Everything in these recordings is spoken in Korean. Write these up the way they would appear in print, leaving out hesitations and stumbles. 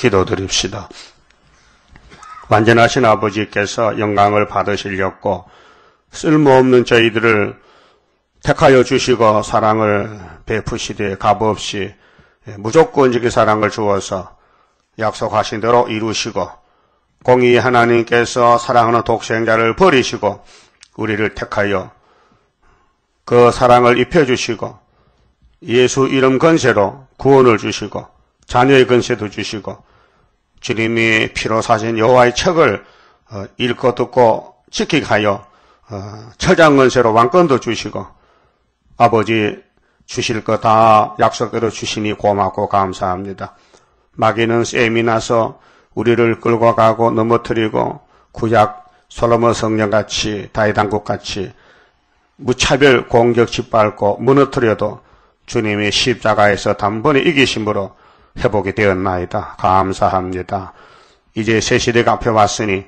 기도드립시다. 완전하신 아버지께서 영광을 받으시려고 쓸모없는 저희들을 택하여 주시고 사랑을 베푸시되 값없이 무조건적인 사랑을 주어서 약속하신 대로 이루시고 공의 하나님께서 사랑하는 독생자를 버리시고 우리를 택하여 그 사랑을 입혀주시고 예수 이름 건세로 구원을 주시고 자녀의 건세도 주시고 주님이 피로 사신 여호와의 책을 읽고 듣고 지키게 하여 처장 건세로 왕권도 주시고 아버지 주실 거 다 약속대로 주시니 고맙고 감사합니다. 마귀는 셈이 나서 우리를 끌고 가고 넘어뜨리고 구약 솔로몬 성령같이 다윗 왕국같이 무차별 공격 짓밟고 무너뜨려도 주님이 십자가에서 단번에 이기심으로 회복이 되었나이다. 감사합니다. 이제 새 시대가 앞에 왔으니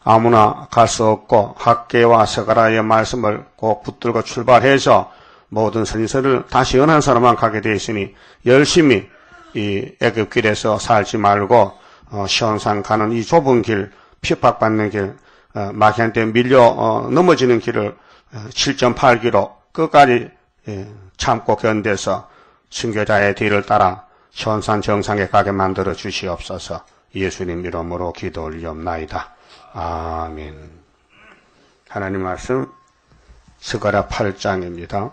아무나 갈 수 없고 학계와 서가라의 말씀을 꼭 붙들고 출발해서 모든 선지서를 다시 연한 사람만 가게 되어 있으니 열심히 이 애굽길에서 살지 말고 시온산 가는 이 좁은 길, 핍박받는 길, 마귀한테 밀려 넘어지는 길을 7.8km 끝까지 참고 견뎌서 순교자의 뒤를 따라 시온산 정상에 가게 만들어 주시옵소서. 예수님 이름으로 기도 올리옵나이다. 아멘. 하나님 말씀 스가랴 8장입니다.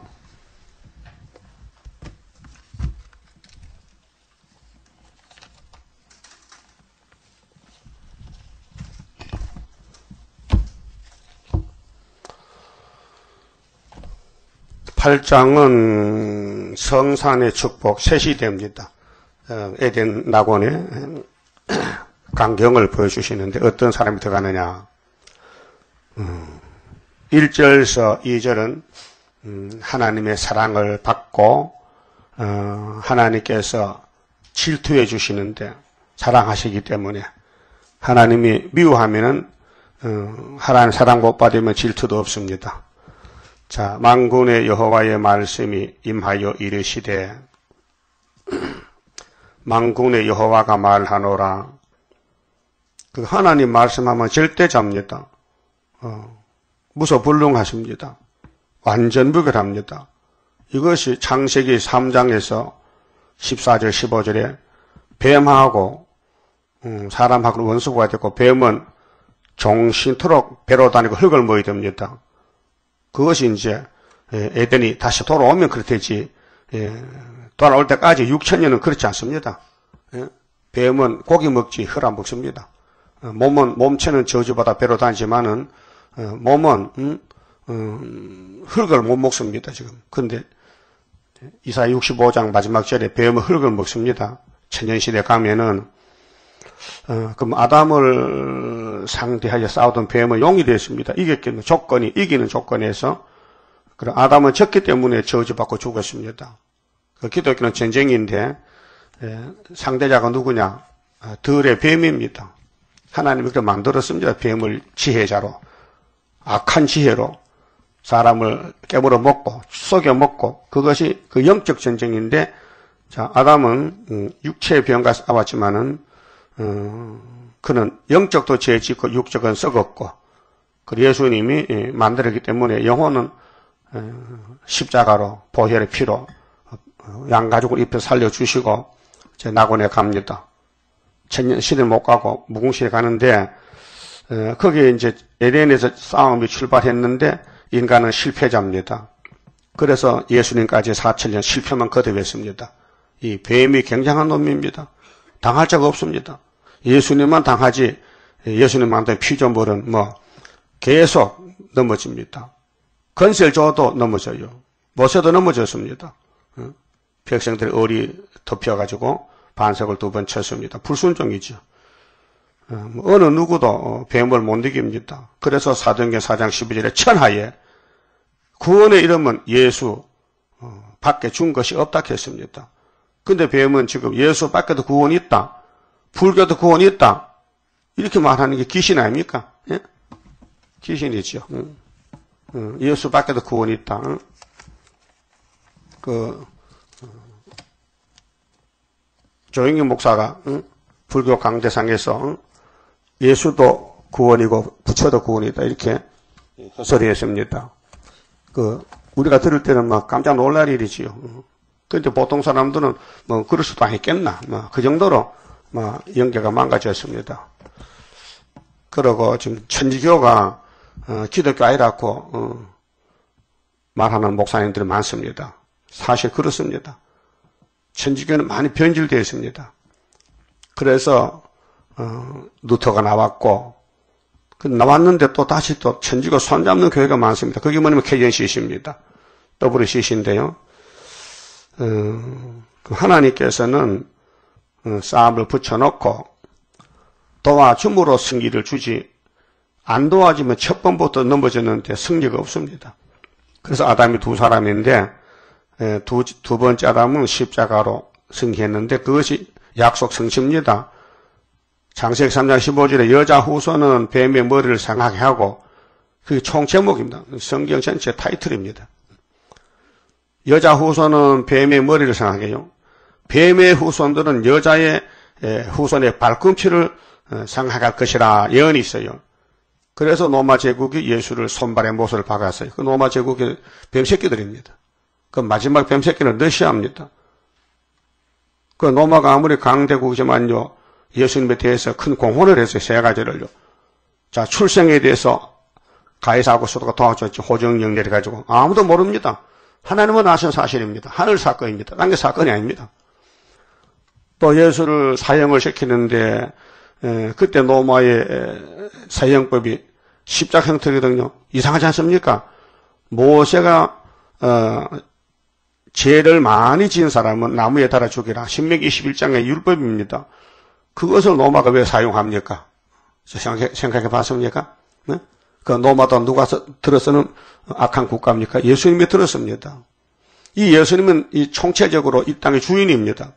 (8장은) 성산의 축복 세시대입니다. 에덴 낙원에 광경을 보여주시는데 어떤 사람이 들어가느냐. 1절에서 2절은 하나님의 사랑을 받고 하나님께서 질투해 주시는데 사랑하시기 때문에 하나님이 미워하면은 하나님 사랑 못 받으면 질투도 없습니다. 자, 만군의 여호와의 말씀이 임하여 이르시되 만군의 여호와가 말하노라. 그 하나님 말씀하면 절대 잡니다. 무소불능하십니다. 완전 무결합니다. 이것이 창세기 3장에서 14절 15절에 뱀하고 사람하고 원수가 됐고 뱀은 종신토록 배로 다니고 흙을 먹어야 됩니다. 그것이 이제 에덴이 다시 돌아오면 그렇겠지. 돌아올 때까지 6,000년은 그렇지 않습니다. 뱀은 고기 먹지 흙 안 먹습니다. 몸체는 저주받아 배로 다니지만은 몸은 흙을 못 먹습니다. 지금. 근데 이사야 65장 마지막 절에 뱀은 흙을 먹습니다. 천년시대 가면은 그럼 아담을 상대하여 싸우던 뱀은 용이 되었습니다. 이기는 조건에서 그럼 아담은 졌기 때문에 저주받고 죽었습니다. 그 기독교는 전쟁인데 상대자가 누구냐? 들의 뱀입니다. 하나님이 그렇게 만들었습니다. 뱀을 지혜자로 악한 지혜로 사람을 깨물어 먹고 속여 먹고 그것이 그 영적 전쟁인데 자 아담은 육체의 병과 싸웠지만은 그는 영적도 죄 짓고 육적은 썩었고 그 예수님이 만들었기 때문에 영혼은 십자가로 보혈의 피로 양가죽을 입혀 살려주시고 제 낙원에 갑니다. 천년시대 못 가고 무궁시대 가는데 거기에 이제 에덴에서 싸움이 출발했는데 인간은 실패자입니다. 그래서 예수님까지 4,000년 실패만 거듭했습니다. 이 뱀이 굉장한 놈입니다. 당할 자가 없습니다. 예수님만 당하지 예수님 만든 피조물은 계속 넘어집니다. 건세를 줘도 넘어져요. 모세도 넘어졌습니다. 백성들이 얼이 덮여가지고 반석을 2번 쳤습니다. 불순종이죠. 어느 누구도 뱀을 못 이깁니다. 그래서 사도행전 4장 12절에 천하에 구원의 이름은 예수 밖에 준 것이 없다 했습니다. 근데 뱀은 지금 예수 밖에도 구원이 있다. 불교도 구원이 있다. 이렇게 말하는 게 귀신 아닙니까? 예? 귀신이죠. 예수 밖에도 구원이 있다. 조영기 목사가 불교 강대상에서 예수도 구원이고 부처도 구원이다 이렇게 설의했습니다. 우리가 들을 때는 막 깜짝 놀랄 일이지요. 그런데 보통 사람들은 뭐 그럴 수도 있겠나, 그 정도로 연계가 망가졌습니다. 그러고 지금 천지교가 기독교 아니라고 말하는 목사님들이 많습니다. 사실 그렇습니다. 천지교는 많이 변질되어 있습니다. 그래서 루터가 나왔고 나왔는데 또 다시 또 천지교 손잡는 교회가 많습니다. 그게 뭐냐면 KNCC입니다. WCC인데요. 하나님께서는 싸움을 붙여놓고 도와줌으로 승리를 주지 안 도와주면 첫 번부터 넘어졌는데 승리가 없습니다. 그래서 아담이 두 사람인데 두 번째 아담은 십자가로 승리했는데 그것이 약속 성취입니다. 창세기 3장 15절에 여자 후손은 뱀의 머리를 상하게 하고 그게 총 제목입니다. 성경 전체 타이틀입니다. 여자 후손은 뱀의 머리를 상하게 해요. 뱀의 후손들은 여자의 후손의 발꿈치를 상하게 할 것이라 예언이 있어요. 그래서 로마 제국이 예수를 손발에 못을 박았어요. 그 로마 제국의 뱀새끼들입니다. 그 마지막 뱀새끼는 러시아입니다. 그 로마가 아무리 강대국이지만요, 예수님에 대해서 큰 공헌을 했어요. 세 가지를요. 자, 출생에 대해서 가이사고스도가 도와줬지. 호정령 내려가지고. 아무도 모릅니다. 하나님은 아시는 사실입니다. 하늘 사건입니다. 딴 게 사건이 아닙니다. 또 예수를 사형을 시키는데 그때 로마의 사형법이 십자가 형태거든요. 이상하지 않습니까? 모세가 죄를 많이 지은 사람은 나무에 달아 죽이라. 신명기 21장의 율법입니다. 그것을 로마가 왜 사용합니까? 생각해 봤습니까? 네? 그 로마도 누가 들어서는 악한 국가입니까? 예수님이 들었습니다. 이 예수님은 이 총체적으로 이 땅의 주인입니다.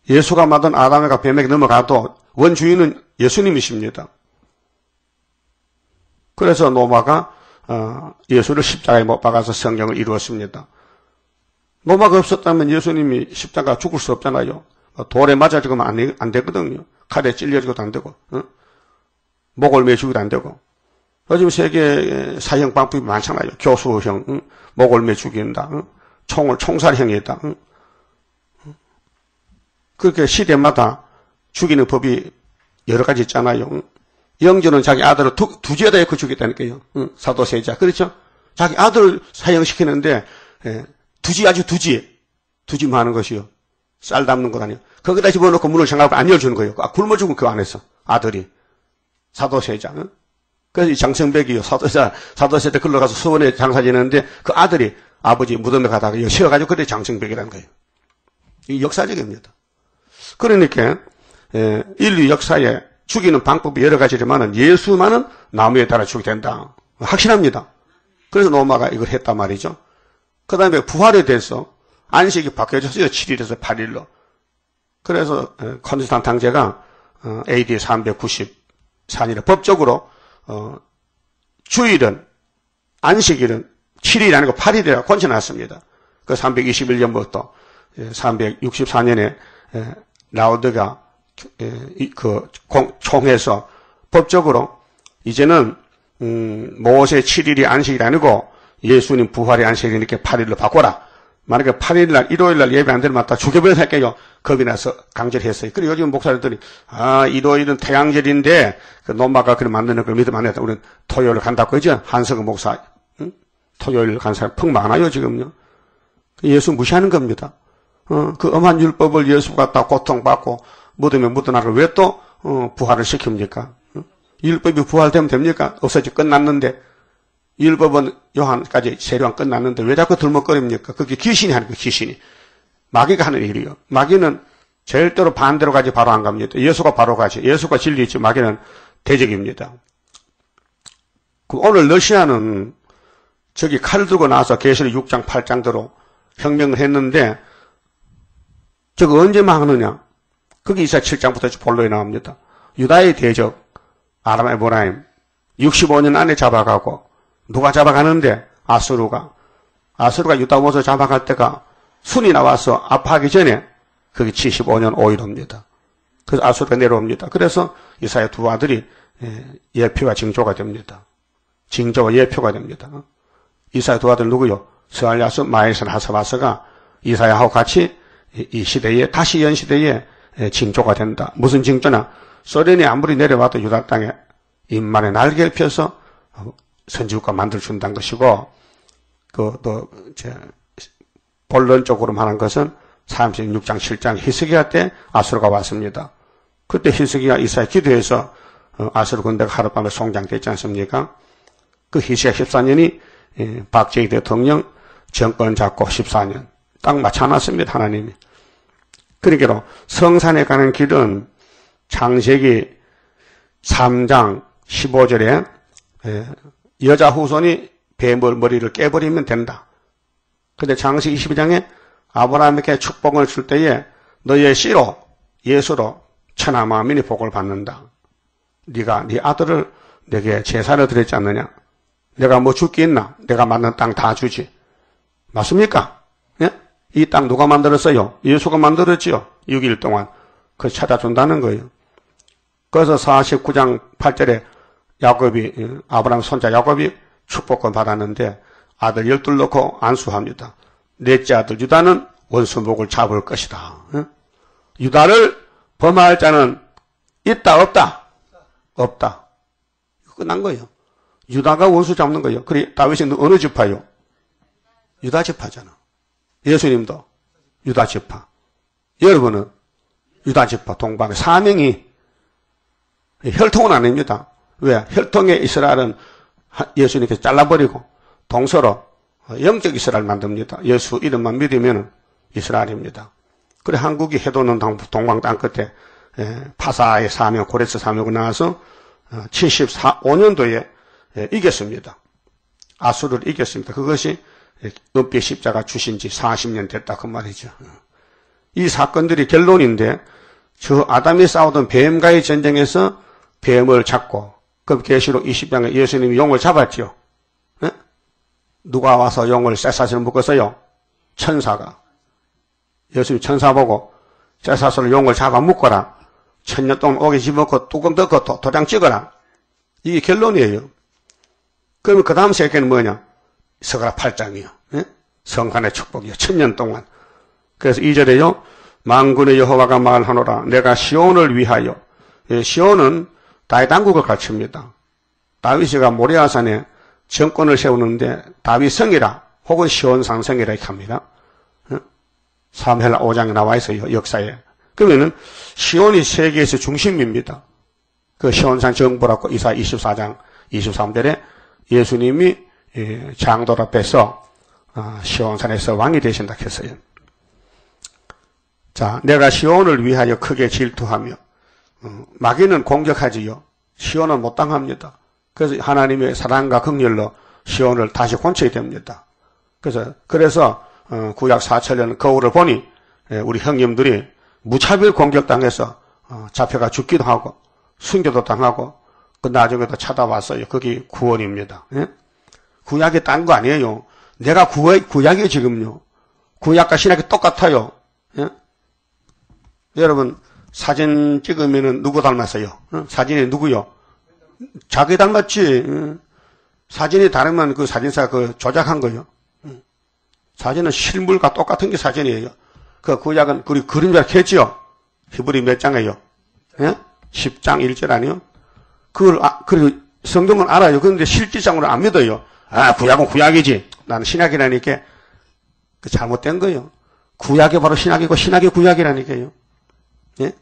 예수가 만든 아담과 뱀에게 넘어가도 원주인은 예수님이십니다. 그래서 로마가 예수를 십자가에 못 박아서 성경을 이루었습니다. 로마가 없었다면 예수님이 십자가 죽을 수 없잖아요. 돌에 맞아 죽으면 안 되거든요. 칼에 찔려 죽어도 안 되고, 목을 매 죽어도 안 되고. 요즘 세계 사형 방법이 많잖아요. 교수형, 목을 매 죽인다, 총살형이다. 그렇게 시대마다 죽이는 법이 여러 가지 있잖아요. 영주는 자기 아들을 두지에다 엮어 죽였다니까요. 사도세자. 그렇죠? 자기 아들을 사형시키는데, 아주 두지만 하는 것이요. 쌀 담는 것 아니에요. 거기다 집어넣고 문을 잠가고 안 열어주는 거예요. 굶어 죽은 그 안에서. 아들이. 사도세자. 그래서 이 장성백이요. 사도세자 걸러가서 수원에 장사 지내는데 그 아들이 아버지 무덤에 가다가 쉬어가지고 그래 장성백이라는 거예요. 이 역사적입니다. 그러니까, 인류 역사에 죽이는 방법이 여러 가지지만은 예수만은 나무에 달아 죽게 된다. 확신합니다. 그래서 로마가 이걸 했단 말이죠. 그 다음에 부활에 대해서 안식이 바뀌어졌어요. 7일에서 8일로. 그래서 콘스탄틴 황제가 AD 394년에 법적으로 주일은 안식일은 7일이 아니고 8일이라고 권쳐놨습니다. 그 321년부터 364년에 라우드가 총회에서 법적으로 이제는 모세 7일이 안식일이 아니고 예수님 부활의 안식일 이렇게 8일로 바꿔라. 만약에 8일날 일요일날 예배 안 되면 맞다 죽여버려 할게요. 겁이 나서 강제를 했어요. 그리고 요즘 목사들이 일요일은 태양절인데 그 로마가 그걸 만드는 걸 믿으면 안 된다. 우리는 토요일 간다고 그죠? 한석은 목사 토요일 간 사람 펑 많아요 지금요. 예수 무시하는 겁니다. 그 엄한 율법을 예수가 다 고통받고 무덤에 묻어나를 왜 또 부활을 시킵니까? 율법이 부활되면 됩니까? 없어지 끝났는데 율법은 요한까지 세례만 끝났는데 왜 자꾸 들먹거립니까? 그게 귀신이 하는 거예요. 귀신이. 마귀가 하는 일이요. 마귀는 절대로 반대로 가지 바로 안 갑니다. 예수가 바로 가지. 예수가 진리이지 마귀는 대적입니다. 오늘 러시아는 저기 칼 들고 나와서 계시록 6장 8장대로 혁명을 했는데 저거 언제 망하느냐? 그게 이사야 7장부터 본론에 나옵니다. 유다의 대적 아람 에브라임 65년 안에 잡아가고 누가 잡아가는데 아수르가 유다 모서 잡아갈 때가 순이 나와서 아파하기 전에 그게 75년 5일입니다. 그래서 아수르가 내려옵니다. 그래서 이사야 두 아들이 예표와 징조가 됩니다. 징조와 예표가 됩니다. 이사야 두 아들 누구요? 스알랴스, 마엘선, 하스바스가 이사야하고 같이 이 시대에 다시 연 시대에 징조가 된다. 무슨 징조나? 소련이 아무리 내려와도 유다 땅에 인만의 날개를 펴서 선지국가 만들어준다는 것이고, 본론적으로 말한 것은 36장, 7장 히스기야 때 아수르가 왔습니다. 그때 히스기야 이사야 기도해서 아수르 군대가 하룻밤에 송장됐지 않습니까? 그 히스기야 14년이 박정희 대통령 정권 잡고 14년. 딱 맞춰놨습니다, 하나님이. 그러니까 성산에 가는 길은 창세기 3장 15절에 여자 후손이 뱀을 머리를 깨버리면 된다. 근데 창세기 22장에 아브라함에게 축복을 줄 때에 너의 씨로 예수로 천하 만민이 복을 받는다. 네가 네 아들을 내게 제사를 드렸지 않느냐. 내가 뭐 줄 게 있나. 내가 만든 땅 다 주지. 맞습니까? 예? 이 땅 누가 만들었어요? 예수가 만들었지요. 6일 동안. 그걸 찾아준다는 거예요. 그래서 49장 8절에 아브라함 손자 야곱이 축복권 받았는데 아들 12 놓고 안수합니다. 넷째 아들 유다는 원수목을 잡을 것이다. 예? 유다를 범할 자는 있다 없다? 없다. 끝난 거예요. 유다가 원수 잡는 거예요. 그래 다윗이 어느 지파요? 유다 지파잖아. 예수님도 유다 지파. 여러분은 유다 지파 동방의 사명이 혈통은 아닙니다. 왜? 혈통의 이스라엘은 예수님께서 잘라버리고 동서로 영적 이스라엘 만듭니다. 예수 이름만 믿으면 이스라엘입니다. 그래 한국이 해도는 동방 땅 끝에 파사의 사명, 고레스 사명으로 나와서 75년도에 이겼습니다. 아수르를 이겼습니다. 그것이 은빛 십자가 주신 지 40년 됐다 그 말이죠. 이 사건들이 결론인데 저 아담이 싸우던 뱀과의 전쟁에서 뱀을 잡고 그 계시록 20장에 예수님이 용을 잡았죠. 네? 누가 와서 용을 쇠사슬을 묶었어요? 천사가. 예수님 천사 보고 쇠사슬을 용을 잡아 묶어라. 1000년 동안 오게 집어넣고 뚜껑 덮고 도장 찍어라. 이게 결론이에요. 그러면 그 다음 세계는 뭐냐? 서가라 8장이요. 예? 성간의 축복이요. 1000년 동안. 그래서 2절에요. 만군의 여호와가 말하노라. 내가 시온을 위하여. 시온은 다윗 왕국을 가르칩니다. 다윗이가 모리아산에 정권을 세우는데 다윗 성이라 혹은 시온 산성이라 이렇게 합니다. 사무엘 5장에 나와 있어요. 역사에. 그러면은 시온이 세계에서 중심입니다. 그 시온산 정부라고 이사야 24장 23절에 예수님이 장돌 앞에서 시온산에서 왕이 되신다 했어요. 자, 내가 시온을 위하여 크게 질투하며 마귀는 공격하지요. 시온은 못 당합니다. 그래서 하나님의 사랑과 긍휼로 시온을 다시 곤쳐야 됩니다. 그래서 구약 4천년 거울을 보니 우리 형님들이 무차별 공격당해서 잡혀가 죽기도 하고 순교도 당하고 그 나중에도 찾아왔어요. 그게 구원입니다. 예? 구약이 딴 거 아니에요. 내가 구약이 지금요. 구약과 신약이 똑같아요. 예? 여러분 사진 찍으면은 누구 닮았어요? 사진이 누구요? 자기 닮았지. 사진이 다르면 그 사진사 조작한 거예요. 사진은 실물과 똑같은 게 사진이에요. 그 구약은 우리 그림자 했지요. 히브리 몇 장이에요? 예? 10장 1절 아니요? 그리고 성경은 알아요. 그런데 실질적으로 안 믿어요. 구약은 구약이지. 나는 신약이라니까. 그 잘못된 거예요. 구약이 바로 신약이고 신약이 구약이라니까요. 예?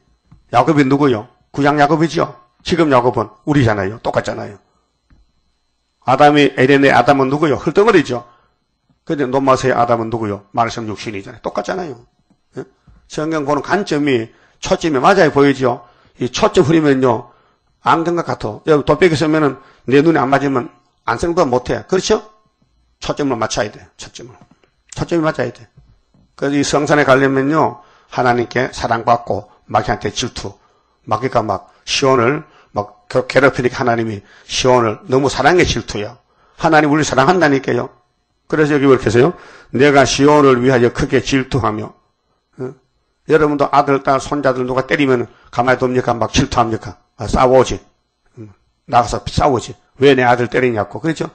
야곱이 누구요? 구약 야곱이죠. 지금 야곱은 우리잖아요. 똑같잖아요. 에덴의 아담은 누구요? 흙덩어리죠. 근데 논마스의 아담은 누구요? 말씀 육신이잖아요. 똑같잖아요. 예? 성경 보는 관점이 초점이 맞아야 보이죠. 이 초점 흐리면요. 안경과 같아. 여기 돋보기 쓰면은 내 눈에 안 맞으면 안 쓰는 거 못해. 그렇죠? 초점을 맞춰야 돼. 초점이 맞아야 돼. 그래서 이 성산에 가려면요. 하나님께 사랑받고 마귀한테 질투. 마귀가 막 시온을 막 괴롭히니까 하나님이 시온을 너무 사랑해 질투요. 하나님 우리를 사랑한다니까요. 그래서 여기 이렇게 해서요. 내가 시온을 위하여 크게 질투하며 여러분도 아들, 딸, 손자들 누가 때리면 가만히 둡니까? 막 질투합니까? 싸우지. 나가서 싸우지. 왜 내 아들 때리냐고. 그렇죠?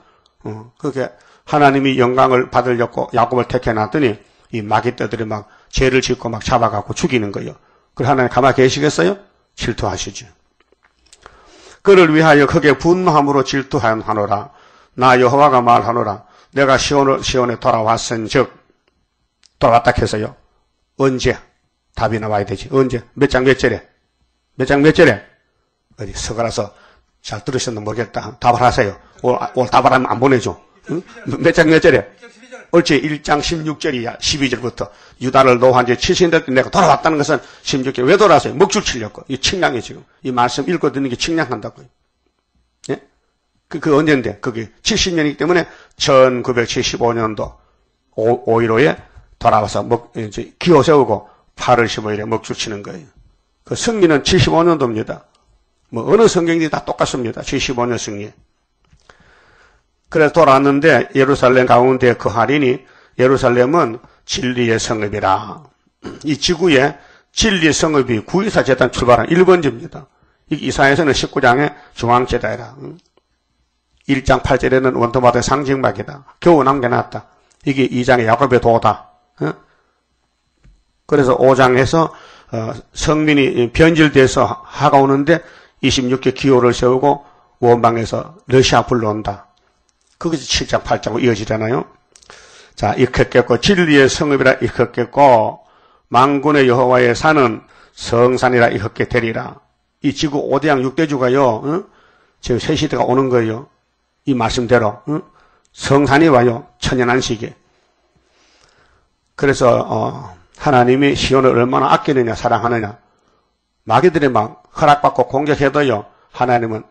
그렇게 하나님이 영광을 받으려고 야곱을 택해놨더니 이 마귀떼들이 막 죄를 짓고 막 잡아갖고 죽이는 거예요. 그럼 하나님 가만히 계시겠어요? 질투하시죠. 그를 위하여 크게 분노함으로 질투하노라. 나 여호와가 말하노라. 내가 시온에 돌아왔은즉 돌아왔다 해서요. 언제? 답이 나와야 되지. 언제? 몇 장 몇 절에? 몇 장 몇 절에? 어디 서가라서 잘 들으셨나 모르겠다. 답을 하세요. 오늘 답을 하면 안 보내줘. 응? 몇 장 몇 절에? 옳지. 1장 16절이야. 12절부터. 유다를 노한 지 70년 내가 돌아왔다는 것은 16절. 왜 돌아왔어요? 먹줄 치려고. 이 칭량이 지금. 이 말씀 읽고 듣는 게 칭량한다고요. 예? 그 언제인데? 그게 70년이기 때문에 1975년도 5.15에 돌아와서 이제 기호 세우고 8월 15일에 먹줄 치는 거예요. 그 승리는 75년도입니다. 뭐 어느 성경이 다 똑같습니다. 75년 승리. 그래서 돌아왔는데 예루살렘 가운데 거하리니 예루살렘은 진리의 성읍이라. 이 지구에 진리의 성읍이 구이사 재단 출발한 1번지입니다. 이사야서는 19장의 중앙제다이라. 1장 8절에는 원토마토의 상징막이다. 겨우 남겨놨다. 이게 2장의 야곱의 도다. 그래서 5장에서 성민이 변질돼서 하가 오는데 26개 기호를 세우고 원방에서 러시아 불러온다. 그것이 7장 8장으로 이어지잖아요. 자, 일컫겠고 진리의 성읍이라 일컫겠고 만군의 여호와의 산은 성산이라 일컫게 되리라. 이 지구 5대양 6대주가요. 지금 새 시대가 오는 거예요. 이 말씀대로 성산이 와요. 천연안식에. 그래서 하나님이 시온을 얼마나 아끼느냐 사랑하느냐. 마귀들이 막 허락받고 공격해도요. 하나님은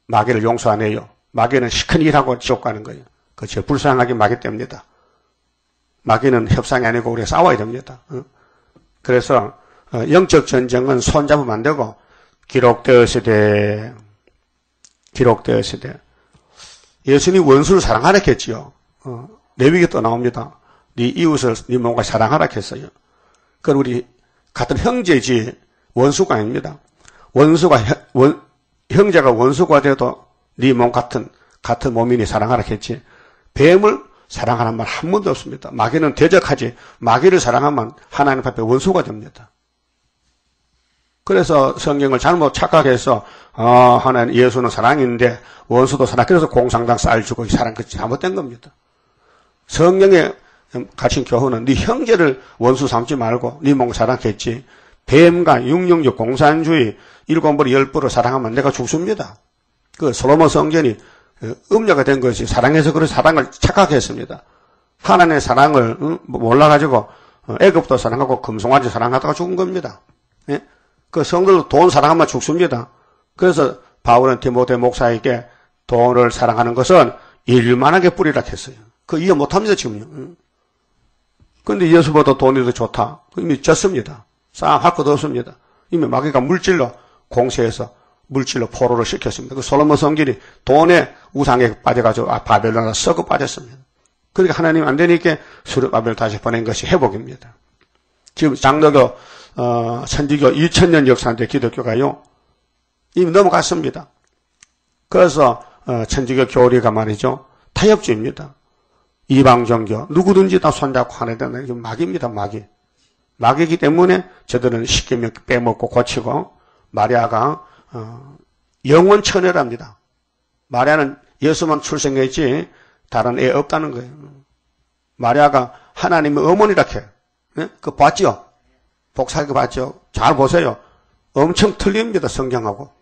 마귀를 용서 안 해요. 마귀는 시큰 일하고 지옥 가는 거예요. 그렇죠. 불쌍하게 마귀 때문이다. 마귀는 협상이 아니고 우리가 싸워야 됩니다. 그래서 영적 전쟁은 손잡으면 안 되고 기록되었으되 예수님이 원수를 사랑하라 했지요. 레위기 또 나옵니다. 네 이웃을 네 몸과 사랑하라 했어요. 그건 우리 같은 형제지 원수가 아닙니다. 형제가 원수가 돼도 네 몸 같은 몸이니 사랑하라 했지. 뱀을 사랑하는 말 한 번도 없습니다. 마귀는 대적하지. 마귀를 사랑하면 하나님 앞에 원수가 됩니다. 그래서 성경을 잘못 착각해서 하나님 예수는 사랑인데 원수도 사랑. 그래서 공상당 쌀 주고 사랑 그치 잘못된 겁니다. 성경에 가진 교훈은 네 형제를 원수 삼지 말고 네 몸 사랑했지. 뱀과 666 공산주의 7벌 10벌을 사랑하면 내가 죽습니다. 그 솔로몬 성전이 음녀가 된 것이 사랑해서 그런 사랑을 착각했습니다. 하나님의 사랑을 몰라가지고 애굽도 사랑하고 금송아지 사랑하다가 죽은 겁니다. 예? 그 성도도 돈 사랑하면 죽습니다. 그래서 바울은 디모데 목사에게 돈을 사랑하는 것은 일만하게 뿌리라 했어요. 그 이해 못합니다 지금요. 그런데 예수보다 돈이 더 좋다. 이미 졌습니다. 싸움할 것도 없습니다. 이미 마귀가 물질로 공세해서 물질로 포로를 시켰습니다. 그 솔로몬 성전이 돈의 우상에 빠져가지고 바벨론에 썩어 빠졌습니다. 그러니까 하나님 안 되니까 수르바벨 다시 보낸 것이 회복입니다. 지금 장로교 천주교 2000년 역사인데 기독교가요 이미 넘어갔습니다. 그래서 천주교 교리가 말이죠 타협주의입니다. 이방 종교 누구든지 다 손잡고 하는 데는 마귀입니다. 마귀이기 때문에 저들은 십계명 빼먹고 고치고 마리아가 영원 처녀랍니다. 마리아는 예수만 출생했지 다른 애 없다는 거예요. 마리아가 하나님의 어머니라 해요. 네? 그거 봤죠? 복사기 봤죠? 잘 보세요. 엄청 틀립니다. 성경하고.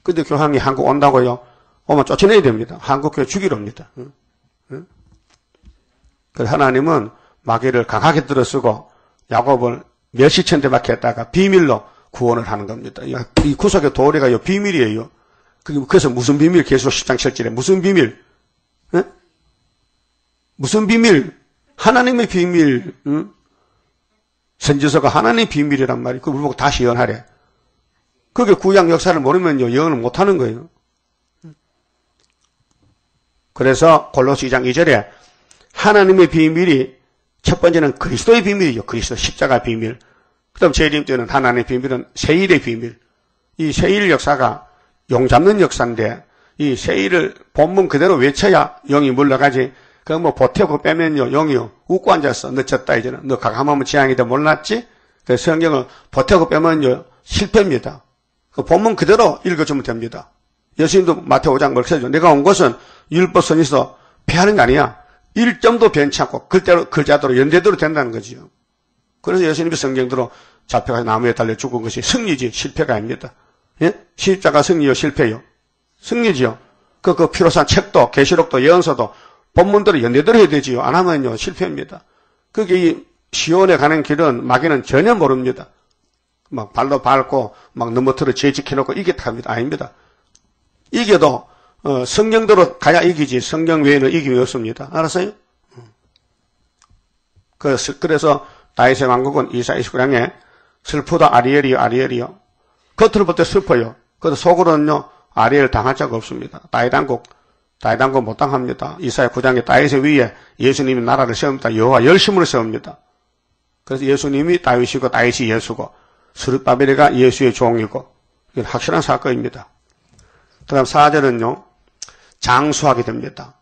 근데 교황이 한국 온다고요? 오면 쫓아내야 됩니다. 한국 교회 죽이려 합니다. 그래서 하나님은 마귀를 강하게 들어쓰고 야곱을 몇시천 대 박혔다가 비밀로 구원을 하는 겁니다. 이 구속의 도리가 비밀이에요. 그래서 무슨 비밀? 계시록 10장 7절에 무슨 비밀? 네? 무슨 비밀? 하나님의 비밀. 선지서가 하나님의 비밀이란 말이에요. 그걸 보고 다시 예언하래. 그게 구약 역사를 모르면요 예언을 못하는 거예요. 그래서 골로새 2장 2절에 하나님의 비밀이 첫 번째는 그리스도의 비밀이죠. 그리스도 십자가 비밀. 그 다음 재림 때는 하나님의 비밀은 세일의 비밀. 이 세일 역사가 용 잡는 역사인데 이 세일을 본문 그대로 외쳐야 영이 물러가지. 그 뭐 보태고 빼면요 영이요 웃고 앉았어. 너 졌다 이제는. 너 가감하면 재앙이다 몰랐지? 그 성경을 보태고 빼면요 실패입니다. 그 본문 그대로 읽어주면 됩니다. 예수님도 마태오 5장 그렇게 내가 온 것은 율법선에서 폐하는 게 아니야. 1점도 변치 않고 글자대로 연대대로 된다는 거지요. 그래서 예수님이 성경대로 잡혀가서 나무에 달려 죽은 것이 승리지 실패가 아닙니다. 예? 십자가 승리요 실패요? 승리지요. 그 피로산 책도 계시록도 예언서도 본문대로 연대대로 해야 되지요. 안 하면요 실패입니다. 그게 이 시온에 가는 길은 마귀는 전혀 모릅니다. 막 발로 밟고 막 넘어뜨려 재직해놓고 이겼답니다. 아닙니다. 이겨도 성경대로 가야 이기지 성경 외에는 이김이 없습니다. 알았어요? 그래서 다윗의 왕국은 이사 29장에 슬프다 아리엘이요. 겉으로 볼 때 슬퍼요. 그래서 속으로는요 아리엘 당할 자가 없습니다. 다윗 왕국 못 당합니다. 이사야 9장에 다윗의 위에 예수님이 나라를 세웁니다. 여호와 열심으로 세웁니다. 그래서 예수님이 다윗이고 다윗이 예수고 스룹바벨이가 예수의 종이고 이건 확실한 사건입니다. 그 다음 4절은요 장수하게 됩니다.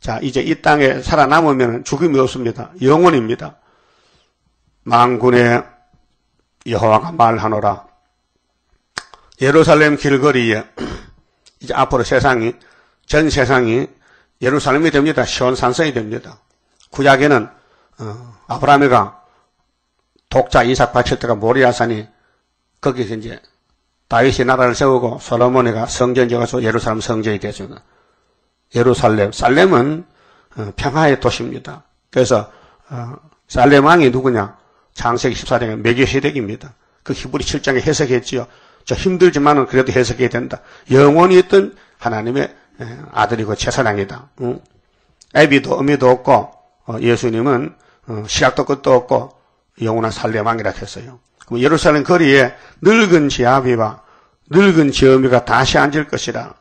자 이제 이 땅에 살아남으면 죽음이 없습니다. 영원입니다. 만군의 여호와가 말하노라. 예루살렘 길거리에 이제 앞으로 전 세상이 예루살렘이 됩니다. 시온산성이 됩니다. 구약에는 아브라함이가 독자 이삭 바칠 때가 모리아산이 거기서 이제 다윗이 나라를 세우고 솔로몬이가 성전 지어서 예루살렘 성전이 되었습니다. 살렘은 평화의 도시입니다. 그래서 살렘 왕이 누구냐? 창세기 14장에 멜기세덱입니다. 그 히브리 7장에 해석했지요. 저 힘들지만은 그래도 해석해야 된다. 영원히 있던 하나님의 아들이고 제사장이다. 애비도 어미도 없고 예수님은 시작도 끝도 없고 영원한 살렘 왕이라 했어요. 그럼 예루살렘 거리에 늙은 지아비와 늙은 지어미가 다시 앉을 것이라.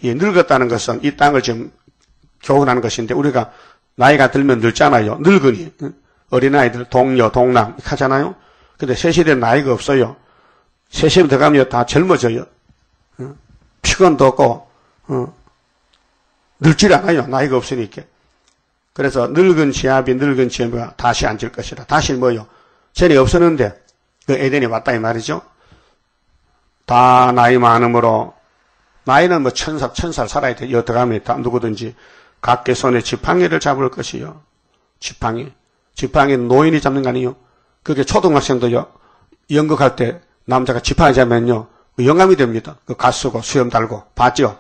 이 늙었다는 것은 이 땅을 지금 교훈하는 것인데 우리가 나이가 들면 늙잖아요. 늙은이 어린아이들 동녀 동남 하잖아요. 근데 새 시대는 나이가 없어요. 새 시대 들어가면 다 젊어져요. 피곤도 없고 늙질 않아요. 나이가 없으니까. 그래서 늙은 지아비 늙은 지어미가 다시 앉을 것이라. 다시 뭐요? 전에 없었는데 그 에덴이 왔다 이 말이죠. 다 나이 많음으로 나이는 뭐 천살 살아야 돼. 여기 들어가면 다 누구든지 각기 손에 지팡이를 잡을 것이요. 지팡이 노인이 잡는 거 아니에요. 그게 초등학생도요. 연극할 때 남자가 지팡이 잡으면요. 영감이 됩니다. 그 가쓰고 수염 달고 봤죠?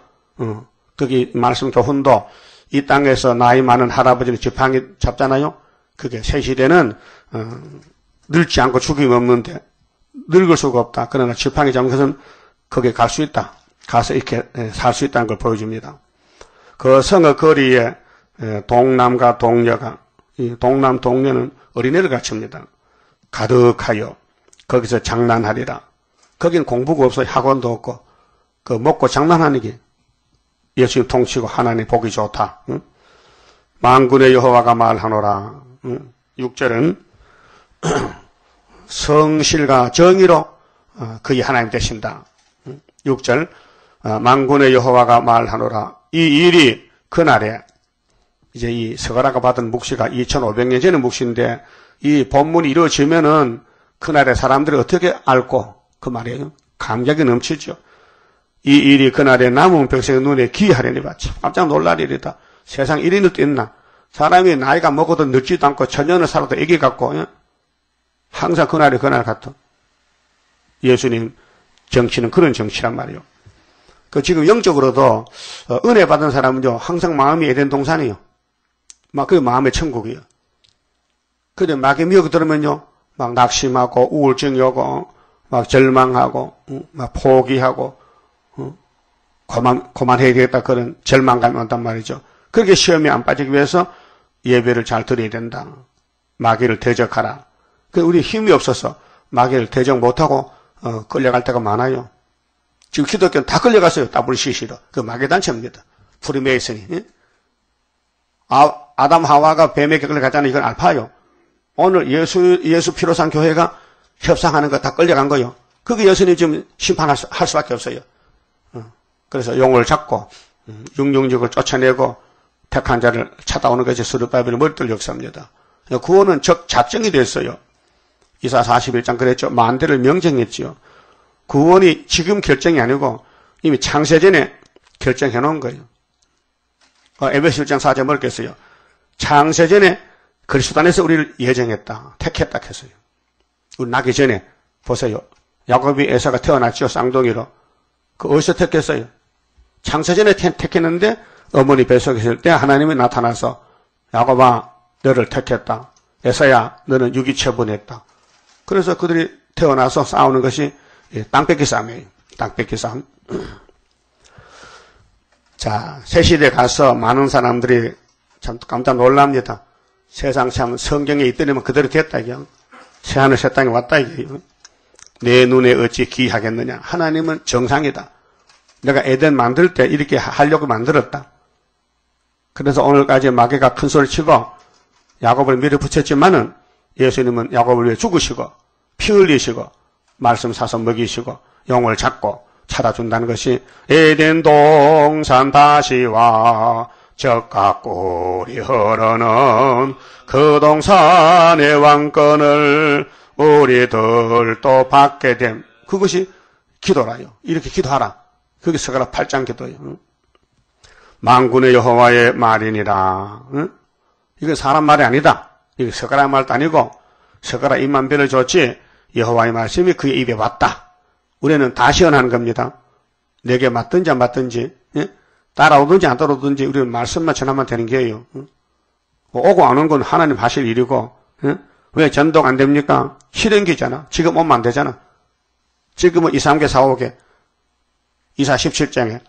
거기 말씀 교훈도 이 땅에서 나이 많은 할아버지는 지팡이 잡잖아요. 그게 새 시대는 늙지 않고 죽임이 없는데 늙을 수가 없다. 그러나 지팡이 잡는 것은 거기에 갈 수 있다. 가서 이렇게 살 수 있다는 걸 보여줍니다. 그 성의 거리에 동남과 동녀가 이 동남 동녀는 어린애를 갖춥니다. 가득하여 거기서 장난하리라. 거긴 공부가 없어요. 학원도 없고 그 먹고 장난하는 게 예수님 통치고 하나님 보기 좋다. 응? 만군의 여호와가 말하노라. 6절은 성실과 정의로 그의 하나님 되신다. 6절 만군의 여호와가 말하노라. 이 일이 그날에 이제 이 스가랴가 받은 묵시가 2500년 전의 묵시인데 이 본문이 이루어지면은 그날에 사람들이 어떻게 알고 그 말이에요. 감격이 넘치죠. 이 일이 그날에 남은 백성의 눈에 기이하려니 참 깜짝 놀랄 일이다. 세상 이런 일도 있나. 사람이 나이가 먹어도 늙지도 않고 천년을 살아도 애기 같고 항상 그날이 그날 같아. 예수님 정치는 그런 정치란 말이에요. 그 지금 영적으로도 은혜 받은 사람은요 항상 마음이 에덴 동산이에요. 막 그 마음의 천국이에요. 근데 마귀 미혹 들으면요 막 낙심하고 우울증이 오고 막 절망하고 막 포기하고 그만해야 되겠다 그런 절망감이 온단 말이죠. 그렇게 시험에 안 빠지기 위해서 예배를 잘 드려야 된다. 마귀를 대적하라. 우리 힘이 없어서 마귀를 대적 못하고 끌려갈 때가 많아요. 지금 기독교는 다 끌려갔어요. WCC로. 그 마귀 단체입니다. 프리메이슨이. 아담 하와가 뱀에게 끌려갔잖아요. 이건 알파요. 오늘 예수 피로 산 교회가 협상하는 거 다 끌려간 거요. 그게 예수님 지금 심판할 수밖에 없어요. 그래서 용을 잡고 육령직을 쫓아내고 택한 자를 찾아오는 것이 스룹바벨의 머리들 역사입니다. 구원은 작정이 됐어요. 이사 41장 그랬죠. 만대를 명정했지요. 구원이 지금 결정이 아니고 이미 창세전에 결정해 놓은 거예요. 에베소 1장 4절 뭐라고 했어요? 창세전에 그리스도 안에서 우리를 예정했다. 택했다 했어요. 우리 나기 전에 보세요. 야곱이 에사가 태어났죠. 쌍둥이로. 그 어디서 택했어요? 창세전에 택했는데 어머니 뱃속에 있을 때 하나님이 나타나서 야곱아 너를 택했다. 에사야 너는 유기처분했다. 그래서 그들이 태어나서 싸우는 것이 땅 뺏기 싸움이에요. 땅 뺏기 싸움. 자, 새시대 가서 많은 사람들이 참 깜짝 놀랍니다. 세상 참 성경에 있더니만 그대로 됐다 이게요. 새하늘 새 땅에 왔다 이게요. 내 눈에 어찌 기이하겠느냐. 하나님은 정상이다. 내가 에덴 만들 때 이렇게 하려고 만들었다. 그래서 오늘까지 마귀가 큰 소리 치고 야곱을 밀어붙였지만은 예수님은 야곱을 위해 죽으시고 피 흘리시고 말씀 사서 먹이시고 영을 잡고 찾아준다는 것이 에덴 동산 다시 와 적과 꿀이 흐르는 그 동산의 왕권을 우리들도 받게 됨. 그것이 기도라요. 이렇게 기도하라. 그게 스가랴 8장 기도예요. 만군의 여호와의 말이니라. 이건 사람 말이 아니다. 이게 스가랴 말도 아니고 스가랴 입만 빌어줬지 여호와의 말씀이 그의 입에 왔다. 우리는 다 시연하는 겁니다. 내게 맞든지 안 맞든지 따라오든지 안 따라오든지 우리는 말씀만 전하면 되는 게예요. 오고 안 오는 건 하나님 하실 일이고 왜 전도가 안 됩니까? 실행기잖아. 지금 오면 안 되잖아. 지금은 2, 3개 4, 5개 이사 17장에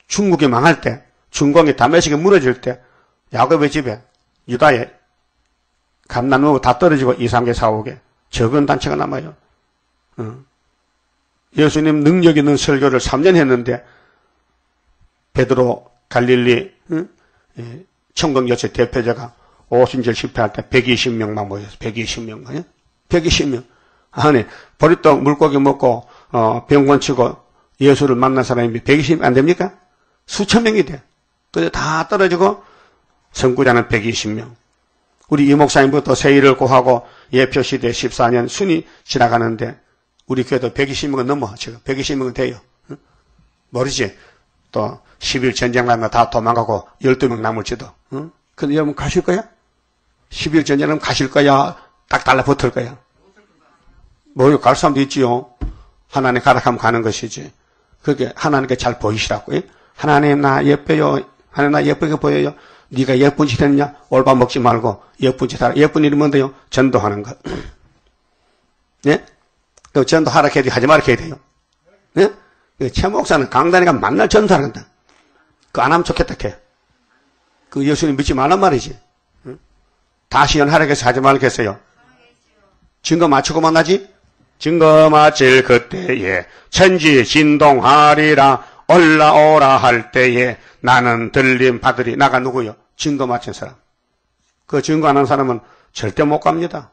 중국이 망할 때 중공이 다메섹이 무너질 때 야곱의 집에 유다에 감나무가 다 떨어지고 2, 3개 4, 5개 적은 단체가 남아요. 예수님 능력 있는 설교를 3년 했는데 베드로 갈릴리 천국 여체 대표자가 오순절 집회할 때 120명만 모였어요. 120명. 120명. 아니 보리떡 물고기 먹고 병권 치고 예수를 만난 사람이 120명 안 됩니까? 수천 명이 돼. 그래서 다 떨어지고 선구자는 120명. 우리 이 목사님부터 세일을 고하고 예표시대 14년 순이 지나가는데 우리 교회도 120명은 넘어. 지금 120명은 돼요. 모르지? 또 10일 전쟁 나면 다 도망가고 12명 남을지도. 근데 여러분 가실 거야? 10일 전쟁하면 가실 거야? 딱 달라붙을 거야? 뭐 갈 사람도 있지요. 하나님 가라 하면 가는 것이지. 그게 하나님께 잘 보이시라고. 하나님 나 예뻐요. 하나님 나 예쁘게 보여요. 네가 예쁜 짓 했냐? 올바 먹지 말고 예쁜 짓 하라. 예쁜 일이 뭔데요? 전도하는 것. 네? 또 전도하라 해야 돼? 하지 말라 해야 돼요? 네? 최 목사는 강단이가 만날 전도하는 거다. 그거 안 하면 좋겠다 해. 그 예수님 믿지 말란 말이지. 다시 연하라 해서 하지 말라 했어요. 증거 맞추고 만나지? 증거 맞힐 그때에 천지 진동하리라. 올라오라 할 때에 나는 들림 받으리. 나가 누구요? 증거 맞힌 사람. 그 증거 안 한 사람은 절대 못 갑니다.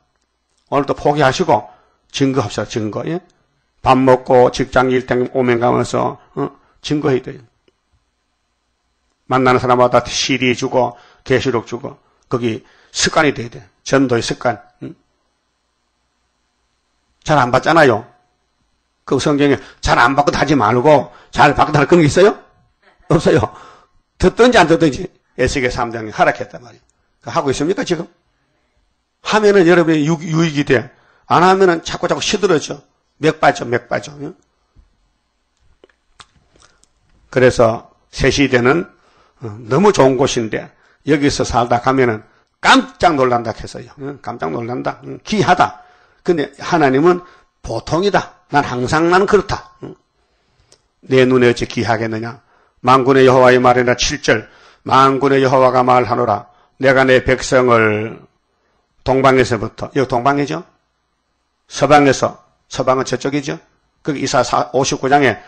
오늘도 포기하시고 증거합시다. 증거. 예? 밥 먹고 직장 일 오면 가면서 증거해야 돼요. 만나는 사람마다 CD 주고 계시록 주고 거기 습관이 돼야 돼. 전도의 습관. 잘 안 받잖아요. 그 성경에 잘 안 받고 하지 말고 잘 받고 하는 그런 게 있어요? 없어요. 듣든지 안 듣든지 에스겔 3장이 허락했단 말이에요. 하고 있습니까 지금? 하면은 여러분의 유익이 돼. 안 하면은 자꾸 시들어져. 맥 빠져. 그래서 새 시대는 너무 좋은 곳인데 여기서 살다 가면은 깜짝 놀란다 했어요. 깜짝 놀란다. 귀하다. 근데 하나님은 보통이다. 난 항상 나는 그렇다. 내 눈에 어찌 귀하겠느냐. 만군의 여호와의 말이나 7절. 만군의 여호와가 말하노라. 내가 내 백성을 동방에서부터. 여기 동방이죠? 서방에서. 서방은 저쪽이죠? 거기 이사 59장에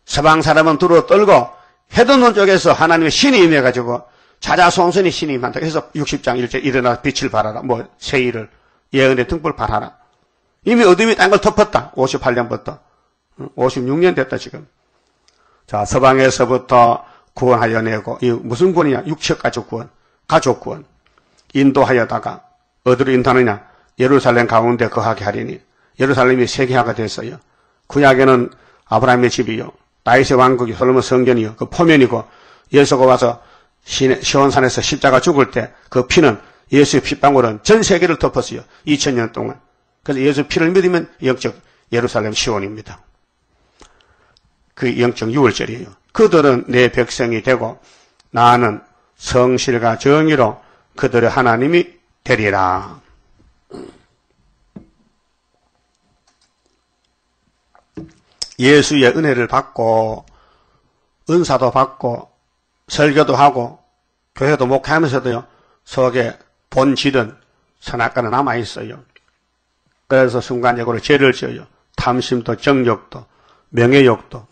서방 사람은 두루 떨고 해돋는 쪽에서 하나님의 신이 임해가지고 자자손손이 신이 많다. 그래서 60장 1절 일어나 빛을 발하라. 뭐 세일을 예언의 등불 발하라. 이미 어둠이 딴 걸 덮었다. 58년부터 56년 됐다 지금. 자, 서방에서부터 구원하여 내고 이 무슨 구원이냐? 육체가족 구원, 가족 구원. 인도하여다가 어디로 인도하느냐? 예루살렘 가운데 거하게 하리니. 예루살렘이 세계화가 됐어요. 구약에는 아브라함의 집이요, 다윗의 왕국이 솔로몬 성전이요, 그 포면이고, 예수가 와서 시온산에서 십자가 죽을 때 그 피는, 예수의 핏방울은 전 세계를 덮었어요. 2000년 동안. 그래서 예수 피를 믿으면 영적 예루살렘 시온입니다. 그 영적 6월절이에요. 그들은 내 백성이 되고 나는 성실과 정의로 그들의 하나님이 되리라. 예수의 은혜를 받고 은사도 받고 설교도 하고 교회도 목회하면서도요, 속에 본질은 선악과는 남아있어요. 그래서 순간적으로 죄를 지어요. 탐심도 정욕도 명예욕도.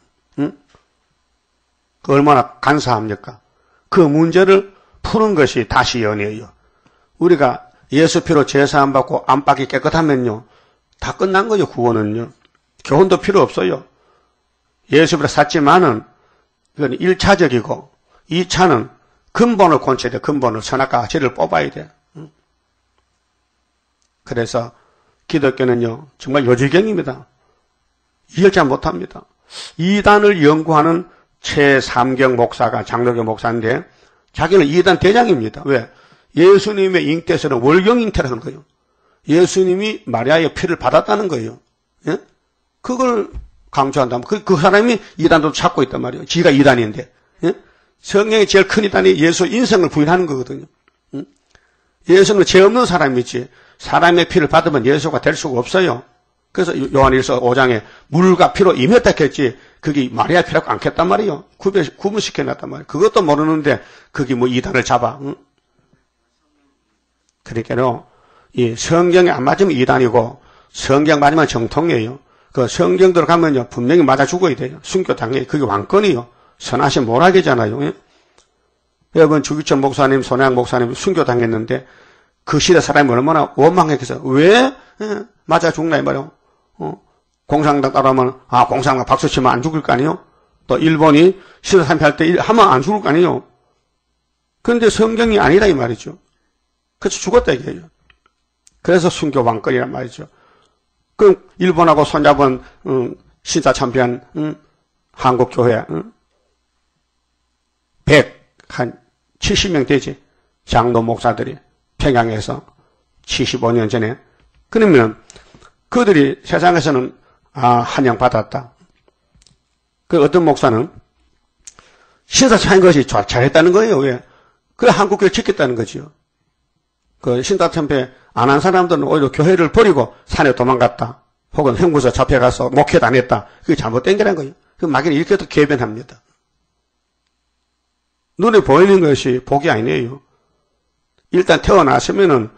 그 얼마나 간사합니까? 그 문제를 푸는 것이 다시 연애예요. 우리가 예수 피로 제사함 받고 안팎이 깨끗하면요, 다 끝난 거죠. 구원은요. 교훈도 필요 없어요. 예수 피로 샀지만은 이건 1차적이고 2차는 근본을 고쳐야 돼. 근본을 선악과 죄를 뽑아야 돼. 그래서 기독교는요, 정말 요지경입니다. 이해를 잘 못합니다. 이단을 연구하는 최삼경 목사가 장로교 목사인데 자기는 이단 대장입니다. 왜? 예수님의 잉태에서는 월경 잉태라는 거예요. 예수님이 마리아의 피를 받았다는 거예요. 예? 그걸 강조한다면 그 사람이 이단도 찾고 있단 말이에요. 지가 이단인데. 예? 성경의 제일 큰 이단이 예수 인성을 부인하는 거거든요. 예수는 죄 없는 사람이지 사람의 피를 받으면 예수가 될 수가 없어요. 그래서 요한일서 5장에 물과 피로 임했다 했지 그게 마리아 피라고 안 했단 말이에요. 구분시켜놨단 말이에요. 그것도 모르는데 그게 뭐 이단을 잡아. 그러니까요, 이 성경에 안 맞으면 이단이고 성경 맞으면 정통이에요. 그 성경대로 가면요 분명히 맞아 죽어야 돼요. 순교당해. 그게 왕권이요. 선하신 모락이잖아요. 예? 여러분 주기천 목사님, 손혜양 목사님 순교당했는데 그 시대 사람이 얼마나 원망했겠어요. 왜 맞아 죽나 이 말이요. 공산당 따라하면 공산당 박수 치면 안 죽을 거 아니에요. 또 일본이 시대 참패할 때 하면 안 죽을 거 아니에요. 그런데 성경이 아니라 이 말이죠. 그래서 죽었다 이게요. 그래서 순교 왕권이란 말이죠. 그럼 일본하고 손잡은 신사 참배한 한국교회 170명 되지. 장로 목사들이 평양에서 75년 전에. 그러면 그들이 세상에서는 환영받았다. 그 어떤 목사는 신사 차인 것이 잘했다는 거예요. 왜? 그래 한국교회 지켰다는 거지요. 그 신사 참배 안 한 사람들은 오히려 교회를 버리고 산에 도망갔다. 혹은 형무소 잡혀가서 목회도 안 했다. 그게 잘못된 거란 거예요. 그 막연히 이렇게도 개변합니다. 눈에 보이는 것이 복이 아니에요. 일단 태어났으면은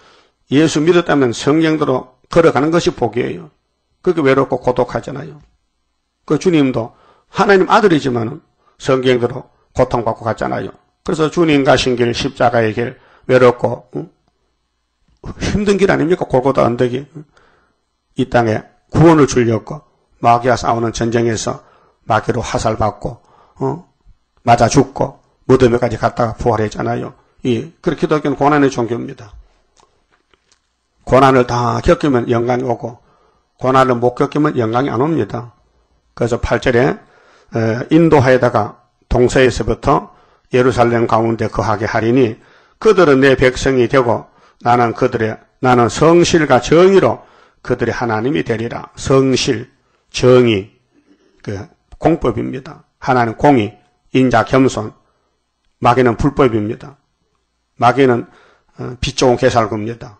예수 믿었다면 성경대로 걸어가는 것이 복이에요. 그렇게 외롭고 고독하잖아요. 그 주님도 하나님 아들이지만은 성경대로 고통받고 갔잖아요. 그래서 주님 가신 길, 십자가의 길, 외롭고 힘든 길 아닙니까? 골고다 언덕이. 이 땅에 구원을 주려고 마귀와 싸우는 전쟁에서 마귀로 화살받고 맞아 죽고 무덤에까지 갔다가 부활했잖아요. 그렇게 기독교는 고난의 종교입니다. 고난을 다 겪으면 영광이 오고 고난을 못 겪으면 영광이 안 옵니다. 그래서 8절에 인도하에다가 동서에서부터 예루살렘 가운데 거하게 하리니 그들은 내 백성이 되고 나는 성실과 정의로 그들의 하나님이 되리라. 성실, 정의, 그 공법입니다. 하나는 공의, 인자, 겸손. 마귀는 불법입니다. 마귀는 빛 좋은 개살구입니다.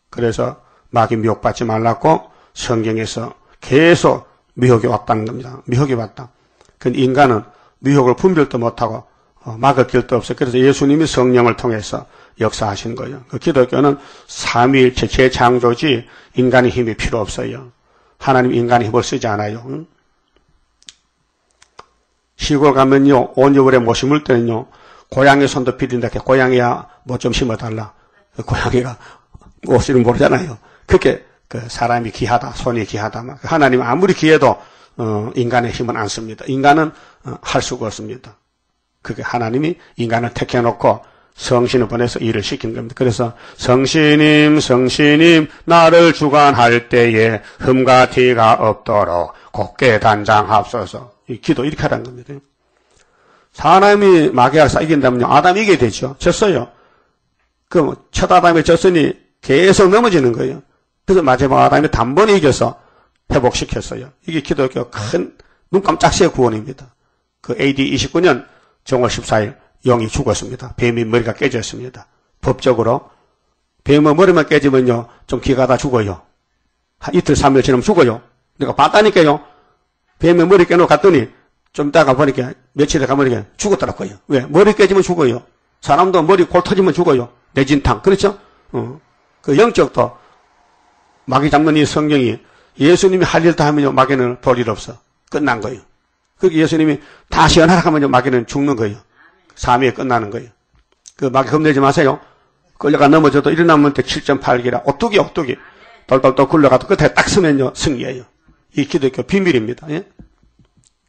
그래서 마귀 미혹받지 말라고 성경에서 계속 미혹이 왔다는 겁니다. 미혹이 왔다. 근데 인간은 미혹을 분별도 못하고 막을 길도 없어요. 그래서 예수님이 성령을 통해서 역사하신 거예요. 그 기독교는 삼위일체 재창조지 인간의 힘이 필요 없어요. 하나님 인간의 힘을 쓰지 않아요. 시골 가면요, 온유월에 못 심을 때는요, 고양이 손도 비린다. 고양이야 뭐 좀 심어달라. 고양이가 무엇인지 모르잖아요. 그렇게 그 사람이 귀하다, 손이 귀하다. 하나님은 아무리 귀해도 인간의 힘은 안 씁니다. 인간은 할 수가 없습니다. 그게 하나님이 인간을 택해놓고 성신을 보내서 일을 시킨 겁니다. 그래서 성신님 나를 주관할 때에 흠과 티가 없도록 곱게 단장하옵소서. 이 기도 이렇게 하라는 겁니다. 사람이 마귀를 이긴다면요, 아담이 이기게 되죠. 졌어요. 그럼 첫 아담이 졌으니 계속 넘어지는 거예요. 그래서 마지막 아담이 단번에 이겨서 회복시켰어요. 이게 기독교 큰 눈 깜짝새의 구원입니다. 그 AD 29년 정월 14일 영이 죽었습니다. 뱀이 머리가 깨졌습니다. 법적으로 뱀의 머리만 깨지면요 좀 기가 다 죽어요. 한 이틀 3일 지나면 죽어요. 내가 봤다니까요. 뱀의 머리 깨놓고 갔더니 좀 이따가 보니까 며칠에 가보니까 죽었더라고요. 왜? 머리 깨지면 죽어요. 사람도 머리 골 터지면 죽어요. 내진탕. 그렇죠? 그 영적도 마귀 잡는 이 성경이 예수님이 할 일 다 하면요 마귀는 볼 일 없어. 끝난 거예요. 그렇게 예수님이 다시 연하락하면요 마귀는 죽는 거예요. 삶이 끝나는 거예요. 그 마귀 겁내지 마세요. 끌려가 넘어져도 일어나면 때 7.8기라 오뚜기 돌돌돌 굴러가도 끝에 딱 서면요 승리예요. 이 기독교 비밀입니다. 예?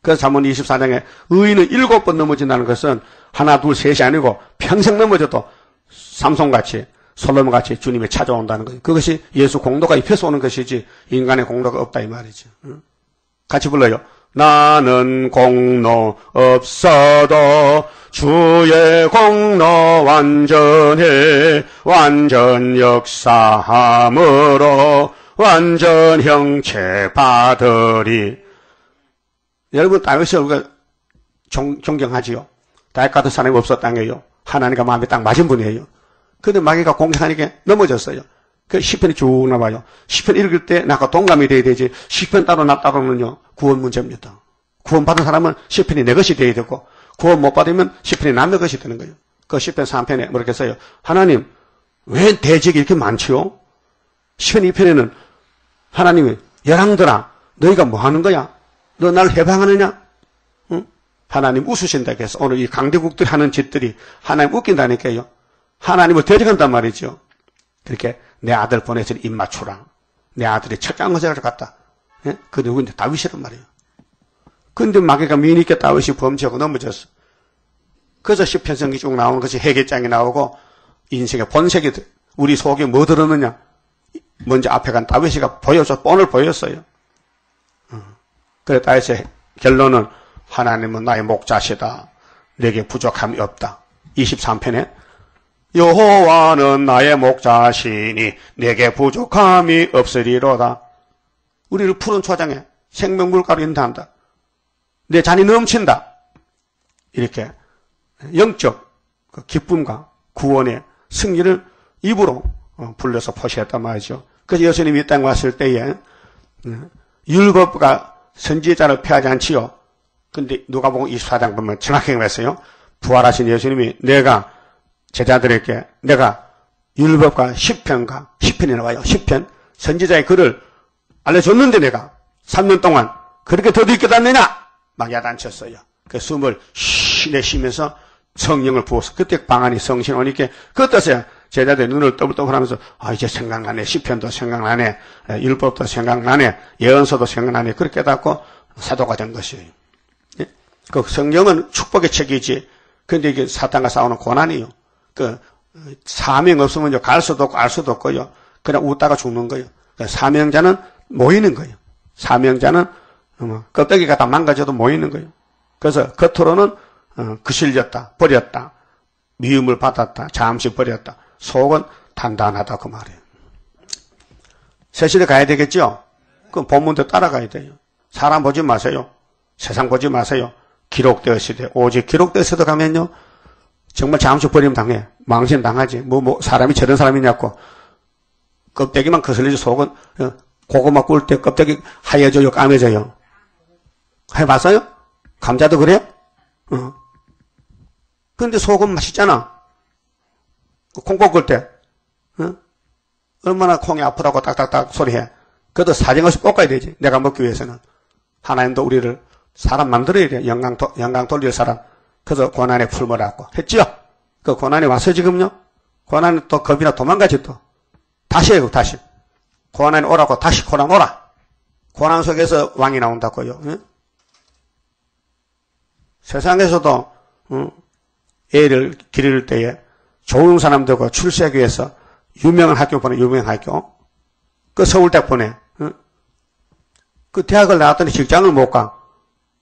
그래서 잠언 24장에 의인은 7번 넘어진다는 것은 하나 둘 셋이 아니고 평생 넘어져도 삼손같이 솔로몬같이 주님이 찾아온다는 거예요. 그것이 예수 공로가 입혀서 오는 것이지 인간의 공로가 없다 이 말이죠. 같이 불러요. 나는 공로 없어도 주의 공로 완전해 완전 역사함으로 완전 형체 받으리. 여러분 다윗을 우리가 존경하지요. 다윗 같은 사람이 없었다며요. 하나님과 마음이 딱 맞은 분이에요. 근데 마귀가 공격하니까 넘어졌어요. 그 시편이 쭉 나와요. 시편 읽을 때 나가 동감이 돼야 되지. 시편 따로 나 따로는요 구원 문제입니다. 구원 받은 사람은 시편이 내 것이 돼야 되고 구원 못 받으면 시편이 남의 것이 되는 거예요. 그 시편 3편에 뭐렇게 써요. 하나님 왜 대적이 이렇게 많지요? 시편 2편에는 하나님이 열왕들아 너희가 뭐 하는 거야? 너 날 해방하느냐? 응? 하나님 웃으신다 해서 오늘 이 강대국들이 하는 짓들이 하나님 웃긴다니까요. 하나님을 대적한단 말이죠. 그렇게 내 아들 보내서 입 맞추라. 내 아들이 철저한 것을 갖다. 예? 그 누구인데 다윗이란 말이에요. 근데 마귀가 미니께 다윗이 범죄하고 넘어졌어. 그래서 시편성이 쭉 나오는 것이 회개장이 나오고 인생의 본색이 우리 속에 뭐 들었느냐. 먼저 앞에 간 다윗이가 보여줘 뻔을 보였어요. 그래서 다윗의 결론은 하나님은 나의 목자시다. 내게 부족함이 없다. 23편에 여호와는 나의 목자시니 내게 부족함이 없으리로다. 우리를 푸른 초장에 생명물가로 인도한다. 내 잔이 넘친다. 이렇게 영적 기쁨과 구원의 승리를 입으로 불려서 포시했단 말이죠. 그래서 예수님이 이 땅에 왔을 때에 율법과 선지자를 폐하지 않지요. 근데 누가복음 24장 보면 정확하게 말했어요. 부활하신 예수님이 내가 제자들에게 내가 율법과 시편이 나와요. 시편 선지자의 글을 알려줬는데 내가 3년 동안 그렇게 더디 깨닫느냐 막 야단쳤어요. 그 숨을 내쉬면서 성령을 부어서 그때 방안이 성신 오니까 그때서야 제자들이 눈을 떠블떠블하면서 이제 생각나네. 시편도 생각나네. 율법도 생각나네. 예언서도 생각나네. 그렇게 깨닫고 사도가 된 것이에요. 예? 그 성령은 축복의 책이지. 근데 이게 사탄과 싸우는 고난이에요. 그 사명 없으면 갈 수도 없고 알 수도 없고요. 그냥 웃다가 죽는 거예요. 사명자는 모이는 거예요. 사명자는 껍데기가 다 망가져도 모이는 거예요. 그래서 겉으로는 그실렸다, 버렸다, 미움을 받았다, 잠시 버렸다. 속은 단단하다 그 말이에요. 세실에 가야 되겠죠? 그럼 본문도 따라가야 돼요. 사람 보지 마세요. 세상 보지 마세요. 기록되었을 때 오직 기록되었을 때 가면요. 정말 잠시 버리면 당해. 망신 당하지. 사람이 저런 사람이냐고. 껍데기만 거슬리지 속은 고구마 구울 때 껍데기 하얘져요, 까매져요. 해봤어요? 감자도 그래? 근데 속은 맛있잖아. 콩 볶을 때, 얼마나 콩이 아프다고 딱딱딱 소리해. 그래도 사정없이 볶아야 되지. 내가 먹기 위해서는. 하나님도 우리를 사람 만들어야 돼. 영광 돌릴 사람. 그래서 고난에 풀모라고 했죠. 그 고난이 와서 지금요. 고난은 또 겁이나 도망가지 또. 다시 해요, 다시. 고난이 오라고 다시 고난 오라. 고난 속에서 왕이 나온다고요. 응? 세상에서도 애를 기를 때에 좋은 사람 되고 출세하기 위해서 유명한 학교 보내, 유명한 학교. 그 서울대 보내. 응? 그 대학을 나왔더니 직장을 못 가.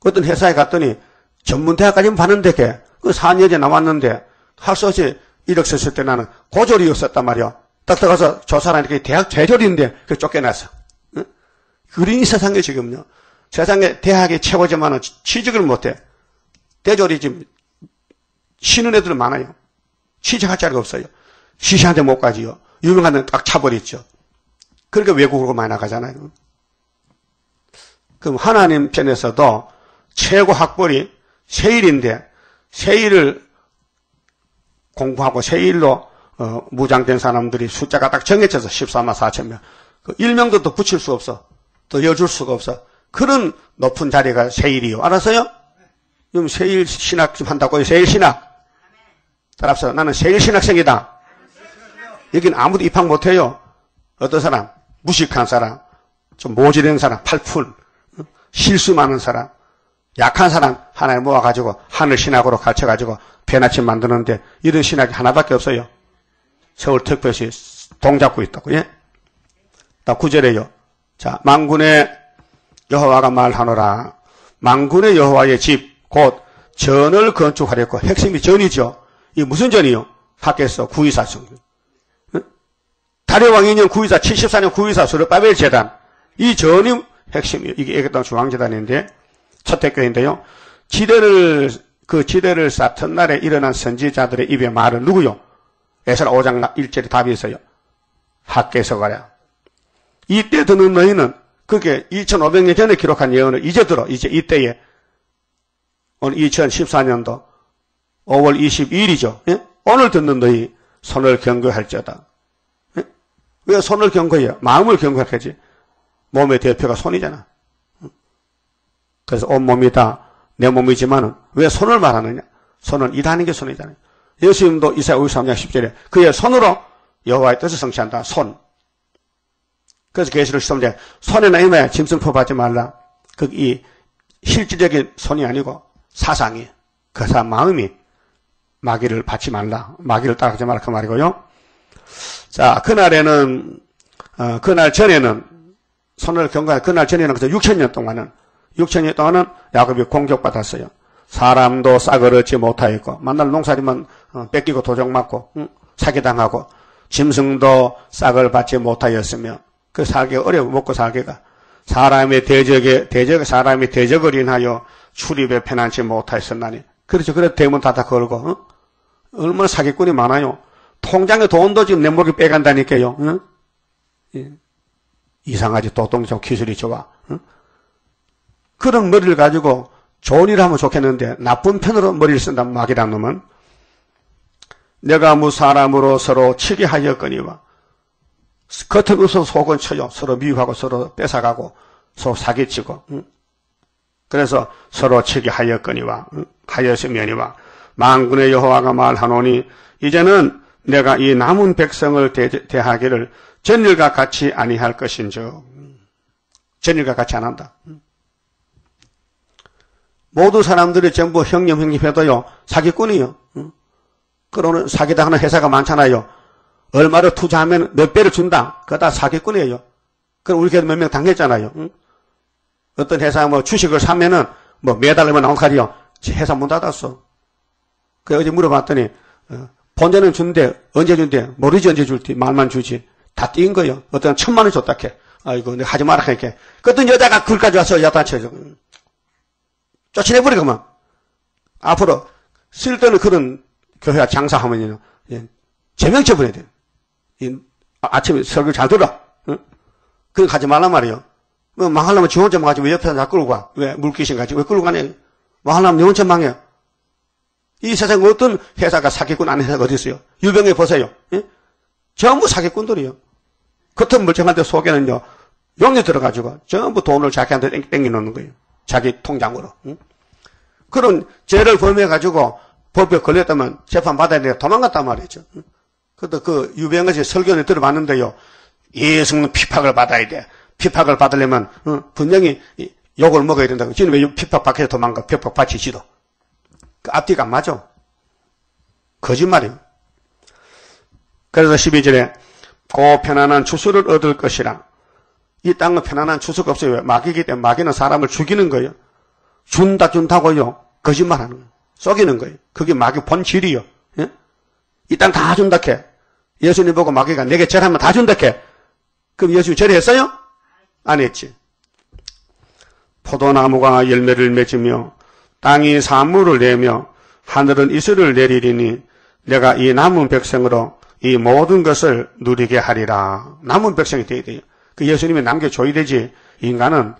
어떤 회사에 갔더니 전문대학까지는 봤는데 그 4년째 나왔는데 할 수 없이 1억 썼을 때 나는 고졸이었었단 말이야. 딱 들어가서 조사하니까 대학 최졸인데 그 쫓겨났어. 응? 그런 세상에 지금요. 세상에 대학이 최고지만은 취직을 못해. 대졸이 지금 쉬는 애들 많아요. 취직할 자리가 없어요. 시시한테 못 가지요. 유명한 데는 딱 차버렸죠. 그러니까 외국으로 많이 나가잖아요. 그럼 하나님 편에서도 최고 학벌이 세일인데 세일을 공부하고 세일로 무장된 사람들이 숫자가 딱 정해져서 14만 4천 명. 그 일명도 더 붙일 수 없어. 더 여줄 수가 없어. 그런 높은 자리가 세일이요. 알았어요? 그럼 세일 신학 좀 한다고요. 세일 신학. 따라서 나는 세일 신학생이다. 여기는 아무도 입학 못해요. 어떤 사람? 무식한 사람, 좀 모질한 사람, 팔풀, 실수 많은 사람, 약한 사람 하나에 모아가지고 하늘 신학으로 가르쳐가지고 배나침 만드는데 이런 신학이 하나밖에 없어요. 서울특별시 동작구 있다고. 예? 나 9절에요. 자, 만군의 여호와가 말하노라. 만군의 여호와의 집 곧 전을 건축하려고. 핵심이 전이죠. 이게 무슨 전이요? 학개서 924성. 다리왕 2년 924, 74년 924 스룹바벨 재단. 이 전이 핵심이에요. 이게 애국당 중앙재단인데 첫대교인데요. 그 지대를 쌓던 날에 일어난 선지자들의 입에 말은 누구요? 에스라 5장 1절에 답이 있어요. 학개서가랴. 이때 듣는 너희는 그게 2500년 전에 기록한 예언을 이제 들어. 이제 이때에 오늘 2014년도 5월 22일이죠. 예? 오늘 듣는 너희 손을 경고할지어다. 예? 왜 손을 경고해요? 마음을 경고하지. 몸의 대표가 손이잖아. 그래서 온몸이 다 내 몸이지만은 왜 손을 말하느냐? 손은 일하는 게 손이잖아요. 예수님도 이사야 53장 10절에 그의 손으로 여호와의 뜻을 성취한다. 손. 그래서 계시록 13장에 손에나 임에 짐승포 받지 말라. 이 실질적인 손이 아니고 사상이, 그 사람 마음이 마귀를 받지 말라. 마귀를 따라가지 말라. 그 말이고요. 자, 그날에는, 그날 전에는, 손을 경고한 그날 전에는 그저 6,000년 동안은 야곱이 공격받았어요. 사람도 싹을 얻지 못하였고, 만날 농사리면 뺏기고 도적 맞고, 사기당하고, 짐승도 싹을 받지 못하였으며, 그 살기가 어려워, 먹고 살기가. 사람의 대적을 인하여 출입에 편안치 못하였었나니. 그렇죠. 그래서 대문 닫아 걸고, 얼마나 사기꾼이 많아요. 통장에 돈도 지금 내 목이 빼간다니까요. 응? 예. 이상하지. 도통적 기술이 좋아. 응? 그런 머리를 가지고 좋은 일을 하면 좋겠는데 나쁜 편으로 머리를 쓴단 마귀란 놈은 내가 사람으로 서로 치게 하였거니와 겉은 웃어 속은 쳐요. 서로 미워하고 서로 뺏어가고 서로 사기치고. 응? 그래서 서로 치게 하였거니와 하였으면이와 만군의 여호와가 말하노니 이제는 내가 이 남은 백성을 대하기를 전일과 같이 아니할 것인즉. 전일과 같이 안 한다. 모두 사람들이 전부 형님해도요 사기꾼이요. 그러는 사기당하는 회사가 많잖아요. 얼마를 투자하면 몇 배를 준다. 그거 다 사기꾼이에요. 그럼 우리 교회도 몇 명 당했잖아요. 어떤 회사 주식을 사면은 매달리면 나온 칼이요. 회사 문 닫았어. 그 어제 물어봤더니 본전은 준대. 언제 준대? 모르지 언제 줄지. 말만 주지. 다 띄인 거예요. 어떤 1,000만 원 줬다 캐. 아이고 내가 하지 마라 이렇게. 그랬더니 여자가 글까지 와서 야단쳐서 쫓아내버리고만. 앞으로 쓸데없는 그런 교회와 장사하면요. 제명 처분해야 돼요. 아침에 설교 잘 들어. 그거 하지 말란 말이에요. 망하려면 지 혼자 망하지 왜 옆에서 다 끌고 가? 왜 물귀신 같이 왜 끌고 가냐? 망하려면 내 혼자 망해. 이 세상에 어떤 회사가 사기꾼 아닌 회사가 어디 있어요? 유병에 보세요. 예? 전부 사기꾼들이요. 겉은 멀쩡한데 속에는요 용이 들어가지고 전부 돈을 자기한테 땡겨놓는 거예요. 자기 통장으로. 그런 죄를 범해가지고 법에 걸렸다면 재판 받아야 돼 도망갔단 말이죠. 그것도 그 유병같이 설교를 들어봤는데요. 예수는 핍박을 받아야 돼. 핍박을 받으려면 분명히 욕을 먹어야 된다고. 지금 왜 핍박 받게 도망가? 핍박 받치지도. 그 앞뒤가 안 맞아. 거짓말이에요. 그래서 12절에 고 편안한 추수를 얻을 것이라. 이 땅은 편안한 추수가 없어요. 왜? 마귀이기 때문에 마귀는 사람을 죽이는 거예요. 준다고요. 거짓말하는 거예요. 속이는 거예요. 그게 마귀 본질이요. 예? 이 땅 다 준다 캐. 예수님 보고 마귀가 내게 절하면 다 준다 캐. 그럼 예수님 절했어요? 안 했지. 포도나무가 열매를 맺으며 땅이 산물을 내며 하늘은 이슬을 내리리니 내가 이 남은 백성으로 이 모든 것을 누리게 하리라. 남은 백성이 되어야 돼요. 그 예수님이 남겨줘야 되지. 인간은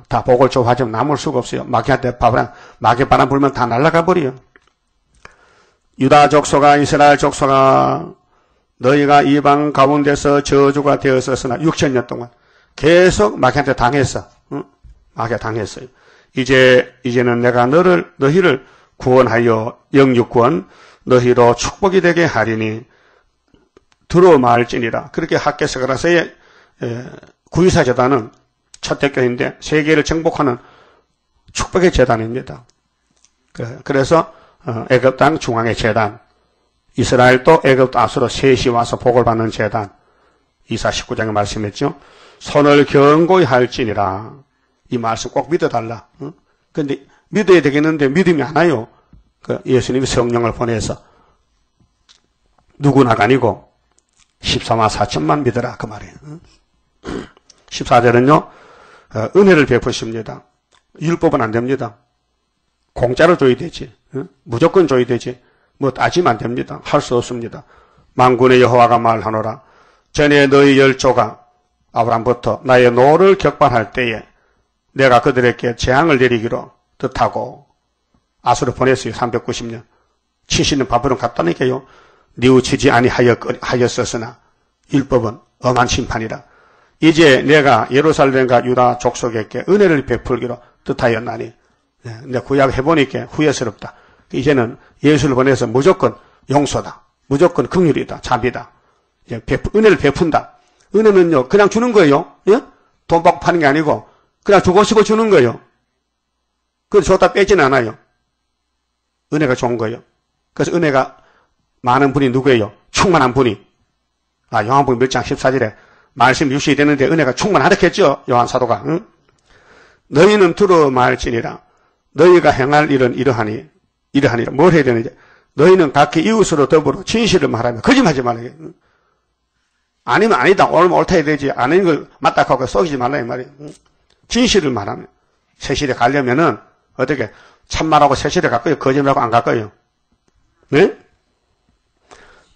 다 복을 좋아하지만 남을 수가 없어요. 마귀한테 마귀 바람 불면 다 날아가 버려요. 유다 족속아 이스라엘 족속아 너희가 이방 가운데서 저주가 되었었으나 6,000년 동안 계속 마귀한테 당했어. 응? 마귀가 당했어요. 이제는 내가 너희를 구원하여 영육권 너희로 축복이 되게 하리니 들어 말지니라. 그렇게 학개서가라서의 구유사 제단은 첫 대교인데 세계를 정복하는 축복의 제단입니다. 그래서 애굽 땅 중앙의 제단, 이스라엘도 애굽 앞으로 셋이 와서 복을 받는 제단. 이사 19장에 말씀했죠. 손을 견고히 할지니라. 이 말씀 꼭 믿어달라. 근데 믿어야 되겠는데 믿음이 안 와요. 예수님이 성령을 보내서 누구나가 아니고 14만 4천만 믿어라 그 말이에요. 14절은요. 은혜를 베푸십니다. 율법은 안 됩니다. 공짜로 줘야 되지. 무조건 줘야 되지. 뭐 따지면 안 됩니다. 할 수 없습니다. 만군의 여호와가 말하노라. 전에 너희 열조가 아브람부터 나의 노를 격발할 때에 내가 그들에게 재앙을 내리기로 뜻하고 아수르 보냈어요. 390년. 70년 바벨론 갔다니까요. 뉘우치지 아니하였었으나 율법은 엄한 심판이라. 이제 내가 예루살렘과 유다 족속에게 은혜를 베풀기로 뜻하였나니 내가 구약 해보니까 후회스럽다. 이제는 예수를 보내서 무조건 용서다. 무조건 긍휼이다. 자비다. 은혜를 베푼다. 은혜는요 그냥 주는 거예요. 예? 돈 받고 파는 게 아니고 그냥 주고 싶어 주는 거예요. 그래서 줬다 빼지는 않아요. 은혜가 좋은 거예요. 그래서 은혜가 많은 분이 누구예요? 충만한 분이. 요한복음 1장 14절에 말씀 유시이 되는데 은혜가 충만하겠죠? 요한 사도가. 응? 너희는 들어 말지니라. 너희가 행할 일은 이러하니라. 뭘 해야 되는지. 너희는 각기 이웃으로 더불어 진실을 말하며 거짓말하지 말아요. 응? 아니면 아니다. 옳으면 옳다 해야 되지. 아닌 걸 맞다 하고 속이지 말라 이 말이에요. 응? 진실을 말하며. 세실에 가려면은 어떻게 참말하고 세실에 갈 거예요? 거짓말하고 안 갈 거예요? 네?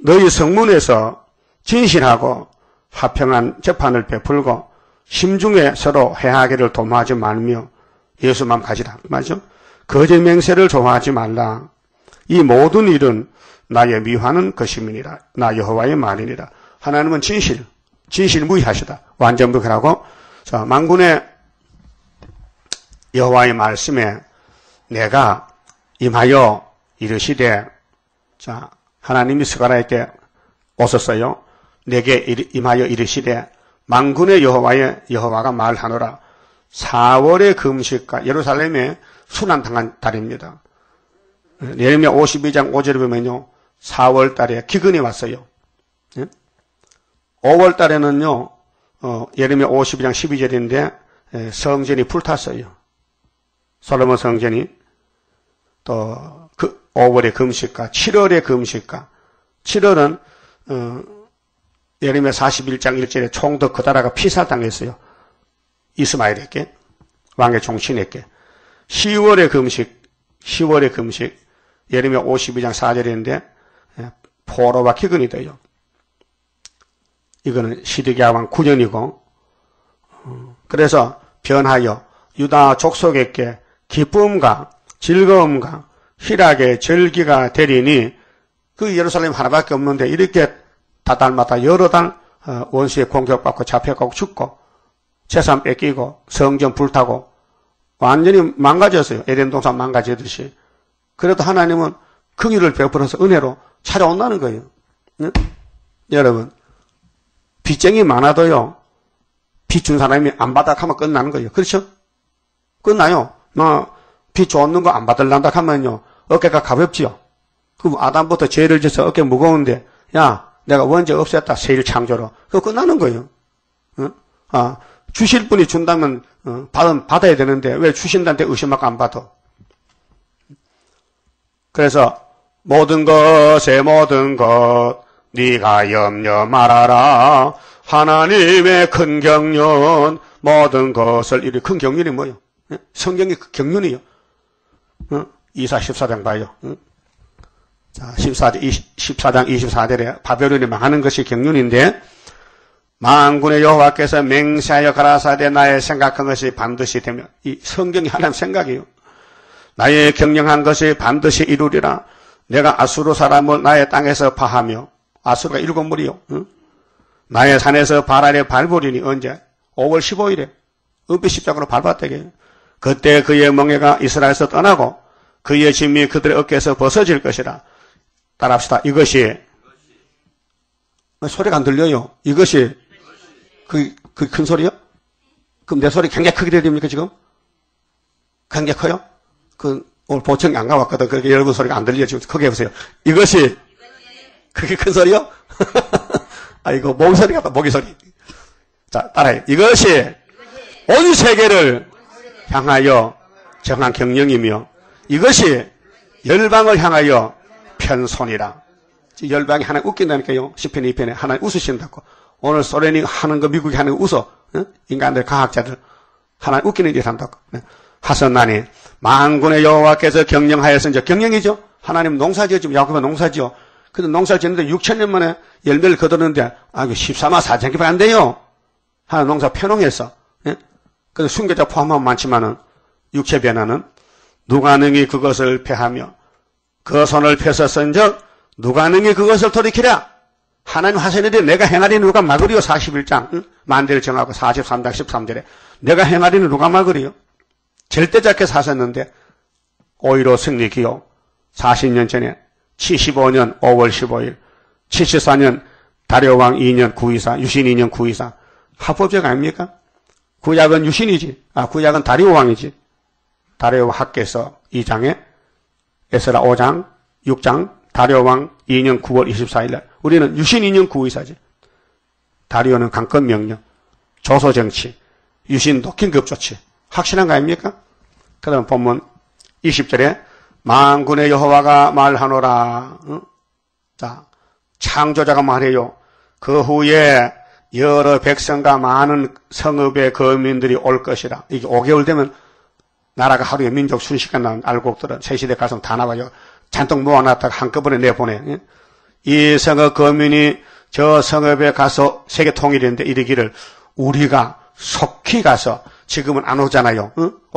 너희 성문에서 진실하고 화평한 재판을 베풀고 심중에 서로 해하기를 도모하지 말며 예수만 가지라. 맞죠? 거짓 맹세를 좋아하지 말라. 이 모든 일은 나의 미화는 것임이니라. 나 여호와의 말이니라. 하나님은 진실무이하시다. 완전무결하고 자, 만군의 여호와의 말씀에 내가 임하여 이르시되 자 하나님이 스가랴에게 오셨어요. 내게 임하여 이르시되 만군의 여호와가 말하노라. 4월의 금식과 예루살렘에 순환당한 달입니다. 예레미야 52장 5절에 보면요. 4월 달에 기근이 왔어요. 5월 달에는요. 예레미야 52장 12절인데 성전이 불탔어요. 솔로몬 성전이 또 그 5월의 금식과 7월의 금식과 7월은 예레미야 41장 1절에 총독 그다라가 피살당했어요. 이스마엘에게 왕의 종친에게 10월의 금식 예레미야 52장 4절인데 포로와 기근이 돼요. 이거는 시드기야 왕 9년이고 그래서 변하여 유다 족속에게 기쁨과 즐거움과 희락의 절기가 되리니 그 예루살렘 하나밖에 없는데 이렇게 달마다 여러 달 원수의 공격받고 잡혀가고 죽고 재산 뺏기고 성전 불타고 완전히 망가졌어요. 에덴 동산 망가지듯이. 그래도 하나님은 긍휼을 베풀어서 은혜로 찾아온다는 거예요. 네? 여러분, 빚쟁이 많아도요, 빚 준 사람이 안 받아 하면 끝나는 거예요. 그렇죠? 끝나요. 빚 줬는 거 안 받을란다 하면요, 어깨가 가볍지요. 그럼 아담부터 죄를 져서 어깨 무거운데, 야, 내가 원죄 없앴다. 세일 창조로. 그거 끝나는 거예요. 주실 분이 준다면, 받아야 되는데, 왜 주신다는데 의심하고 안 받아? 그래서, 모든 것, 네가 염려 말아라. 하나님의 큰 경륜, 모든 것을, 이 큰 경륜이 뭐예요? 성경이 경륜이요. 이사 14장 봐요. 자, 14장 24절에 바벨론이 망하는 것이 경륜인데, 만군의 여호와께서 맹세하여 가라사대 나의 생각한 것이 반드시 되며, 이 성경이 하나님 생각이에요. 나의 경영한 것이 반드시 이루리라. 내가 아수르 사람을 나의 땅에서 파하며, 아수르가 일곱 무리요. 나의 산에서 발아래 밟으리니 언제? 5월 15일에 은빛 십자가로 밟았대게. 그때 그의 멍에가 이스라엘에서 떠나고 그의 짐이 그들의 어깨에서 벗어질 것이라. 따라합시다. 이것이 소리가 안 들려요. 이것이 그 큰 소리요? 그럼 내 소리 굉장히 크게 들립니까 지금? 굉장히 커요? 오늘 보청이 안 가봤거든. 그렇게 여러분 소리가 안 들려요. 지금 크게 해보세요. 이것이 그게 큰 소리요? 이거 모기 소리 같다. 모기 소리. 자, 따라해. 이것이 온 세계를 향하여 정한 경영이며 이것이 열방을 향하여 편손이라. 열방이 하나 웃긴다니까요. 10편 2편에 하나 웃으신다고. 오늘 소련이 하는 거 미국이 하는 거 웃어. 인간들 과학자들 하나 웃기는 일 한다고. 하선나니 만군의 여호와께서 경영하여서 이제 경영이죠. 하나님 농사지어 지금 야곱이 농사지어. 근데 농사를 짓는데 6,000년 만에 열매를 거두는데 이거 14만 4천 개밖에 안 돼요. 하나 농사 편홍해서. 그래서 순교자 포함하면 많지만은 육체 변화는 누가 능히 그것을 패하며 그 손을 펴서 쓴적 누가 능히 그것을 돌이키랴. 하나님 하시는데 내가 행하리니 누가 막으리요. 41장 만대를 정하고 43장 13절에 내가 행하리니 누가 막으리요. 절대자께서 하셨는데 오히려 승리 기호 40년 전에 75년 5월 15일 74년 다리오왕 2년 924 유신 2년 924 합법적 아닙니까? 구약은 유신이지. 구약은 다리오왕이지. 다리오왕 학계서 2장에 에스라 5장 6장 다리오왕 2년 9월 24일 날 우리는 유신 2년 924지. 다리오는 강권 명령 조소정치 유신 독힌급 조치 확실한 거 아닙니까? 그 다음 본문 20절에 만군의 여호와가 말하노라. 자, 창조자가 말해요. 그 후에 여러 백성과 많은 성읍의 거민들이 올 것이라. 이게 5개월 되면 나라가 하루에 민족 순식간 나온 알곡들은 새시대 가서 다 나와요. 잔뜩 모아놨다가 한꺼번에 내보내. 이 성읍 거민이 저 성읍에 가서 세계 통일인데 이르기를 우리가 속히 가서 지금은 안 오잖아요.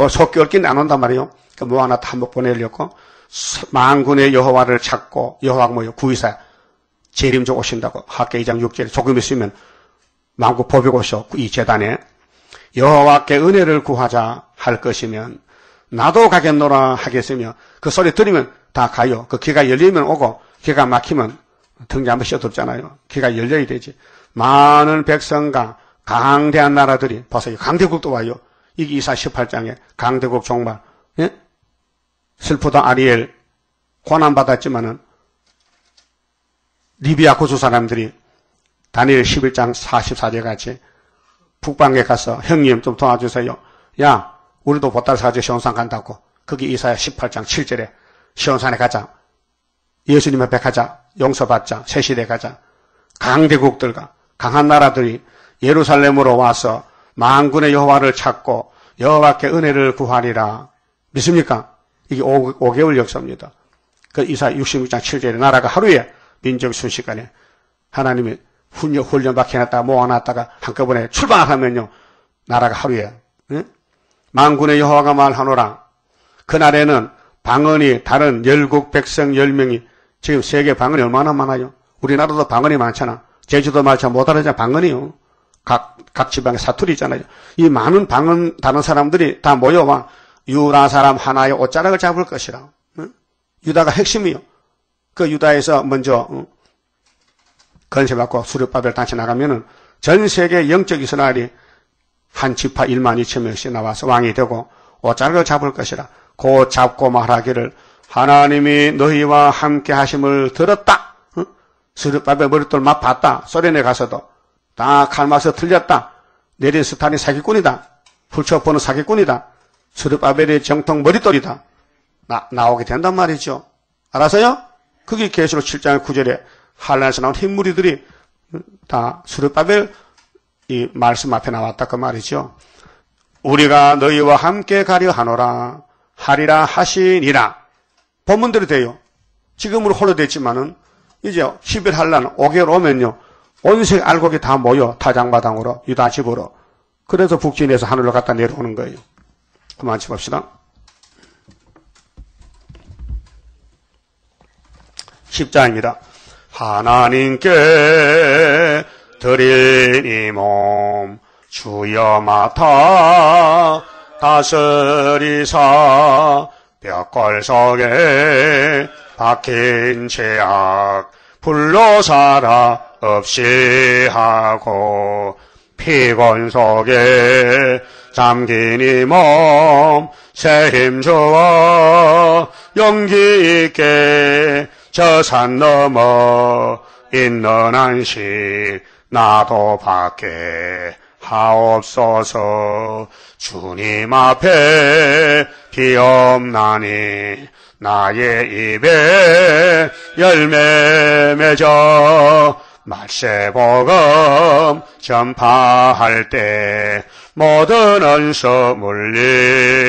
속히 올 긴 안 온단 말이에요. 그 모아놨다 한번 보내려고 만군의 여호와를 찾고 여호와가 뭐예요? 구이사 재림적 오신다고 학계 2장 6절에 조금 있으면 만국 보복 오셔 이 재단에 여호와께 은혜를 구하자 할 것이면 나도 가겠노라 하겠으며 그 소리 들으면 다 가요. 그 귀가 열리면 오고 귀가 막히면 등지 한번 씌어덮잖아요. 귀가 열려야 되지. 많은 백성과 강대한 나라들이 벌써 강대국도 와요. 이게 이사 18장에 강대국 종말. 예? 슬프다 아리엘 고난받았지만은 리비아 고수 사람들이 다니엘 11장 44절 같이 북방에 가서 형님 좀 도와주세요. 야 우리도 보따리 사지 시온산 간다고. 거기 이사야 18장 7절에 시온산에 가자. 예수님 앞에 가자. 용서받자. 새시대 가자. 강대국들과 강한 나라들이 예루살렘으로 와서 만군의 여호와를 찾고 여호와께 은혜를 구하리라. 믿습니까? 이게 5개월 역사입니다. 그 이사 66장 7절에 나라가 하루에 민족 순식간에 하나님이 훈련 박혀놨다가 모아놨다가 한꺼번에 출발하면요. 나라가 하루에. 응? 만군의 여호와가 말하노라. 그날에는 방언이 다른 열국 백성 10명이 지금 세계 방언이 얼마나 많아요? 우리나라도 방언이 많잖아. 제주도 말 잘 못 알아듣잖아. 방언이요. 각 지방에 사투리 있잖아요. 이 많은 방언 다른 사람들이 다 모여와 유다 사람 하나의 옷자락을 잡을 것이라. 유다가 핵심이요. 그 유다에서 먼저 건세받고 수르바벨 단체 나가면은 전 세계 영적 이스라엘이 한 지파 1만 2천 명씩 나와서 왕이 되고 옷자락을 잡을 것이라. 곧 잡고 말하기를 하나님이 너희와 함께 하심을 들었다. 수르바벨 머릿돌 맛 봤다. 소련에 가서도 다 칼맞서 틀렸다. 네리스탄이 사기꾼이다. 훌쳐보는 사기꾼이다. 수르바벨의 정통 머릿돌이다. 나오게 된단 말이죠. 알았어요? 그게 계시록 7장 9절에 한란에서 나온 흰무리들이 다 수르바벨 이 말씀 앞에 나왔다 그 말이죠. 우리가 너희와 함께 가려 하노라 하리라 하시니라. 본문대로 돼요. 지금으로 홀로 됐지만은 이제 10일 한란 5개월 오면요. 온 세계 알곡이 다 모여 타장마당으로 유다 집으로. 그래서 북진에서 하늘로 갖다 내려오는 거예요. 그만 칩읍시다. 10장입니다. 하나님께 드린 이 몸 주여 맡아 다스리사 벽골 속에 박힌 죄악 불로사라 없이 하고 피곤 속에 잠긴 이 몸 새 힘 주어 용기 있게 저 산 넘어 있는 안식 나도 받게 하옵소서. 주님 앞에 비옵나니 나의 입에 열매 맺어 말세복음 전파할 때 모든 언서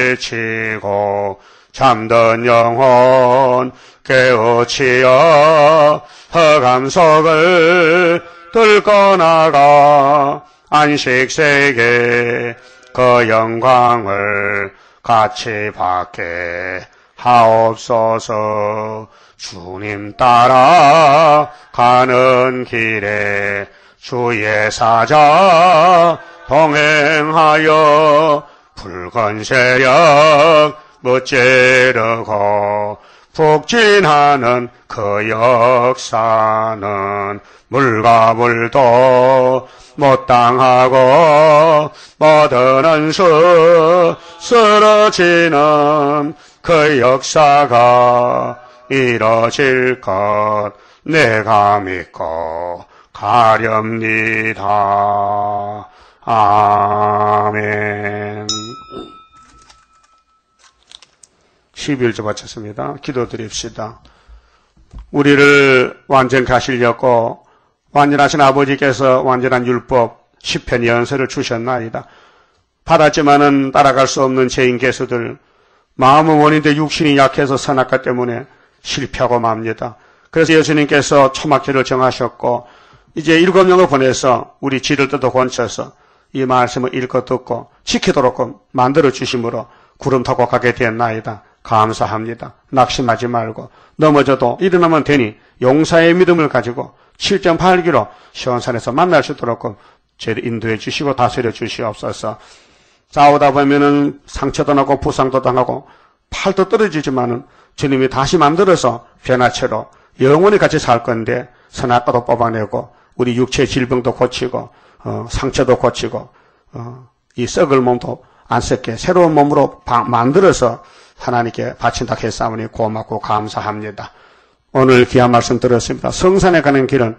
물리치고 잠든 영혼 깨우치어 허감 속을 뚫고 나가 안식세계 그 영광을 같이 받게 하옵소서. 주님 따라 가는 길에 주의 사자 동행하여 붉은 세력 무찌르고 북진하는 그 역사는 물과 물도 못 당하고 모든 원수 쓰러지는 그 역사가 이뤄질 것 내가 믿고 가렵니다. 아멘. 11조 바쳤습니다. 기도드립시다. 우리를 완전케 하시려고 완전하신 아버지께서 완전한 율법 10편 연서를 주셨나이다. 받았지만은 따라갈 수 없는 죄인 개수들, 마음은 원인데 육신이 약해서 선악과 때문에 실패하고 맙니다. 그래서 예수님께서 초막절을 정하셨고 이제 7명을 보내서 우리 지를 뜯어 권쳐서 이 말씀을 읽고 듣고 지키도록 만들어 주심으로 구름 타고 가게 되었나이다. 감사합니다. 낙심하지 말고 넘어져도 일어나면 되니 용사의 믿음을 가지고 7.8기로 시온산에서 만날 수 있도록 저희를 인도해 주시고 다스려 주시옵소서. 싸우다 보면은 상처도 나고 부상도 당하고 팔도 떨어지지만은 주님이 다시 만들어서 변화체로 영원히 같이 살 건데 선악과도 뽑아내고 우리 육체 질병도 고치고 상처도 고치고 이 썩을 몸도 안 썩게 새로운 몸으로 만들어서 하나님께 바친다 했사오니 고맙고 감사합니다. 오늘 귀한 말씀 들었습니다. 성산에 가는 길은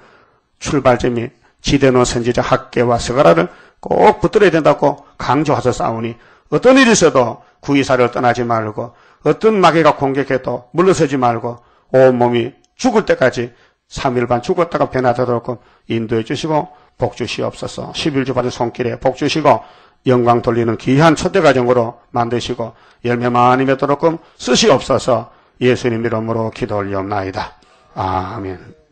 출발점이 지대노 선지자 학계와 스가라를 꼭 붙들어야 된다고 강조하셔 싸우니 어떤 일이 있어도 구이사를 떠나지 말고 어떤 마귀가 공격해도 물러서지 말고 온몸이 죽을 때까지 3일 반 죽었다가 변화되도록 인도해 주시고 복 주시옵소서. 11주 받은 손길에 복 주시고 영광 돌리는 귀한 초대가정으로 만드시고 열매 많이 맺도록 쓰시옵소서. 예수님 이름으로 기도 올리옵나이다. 아멘.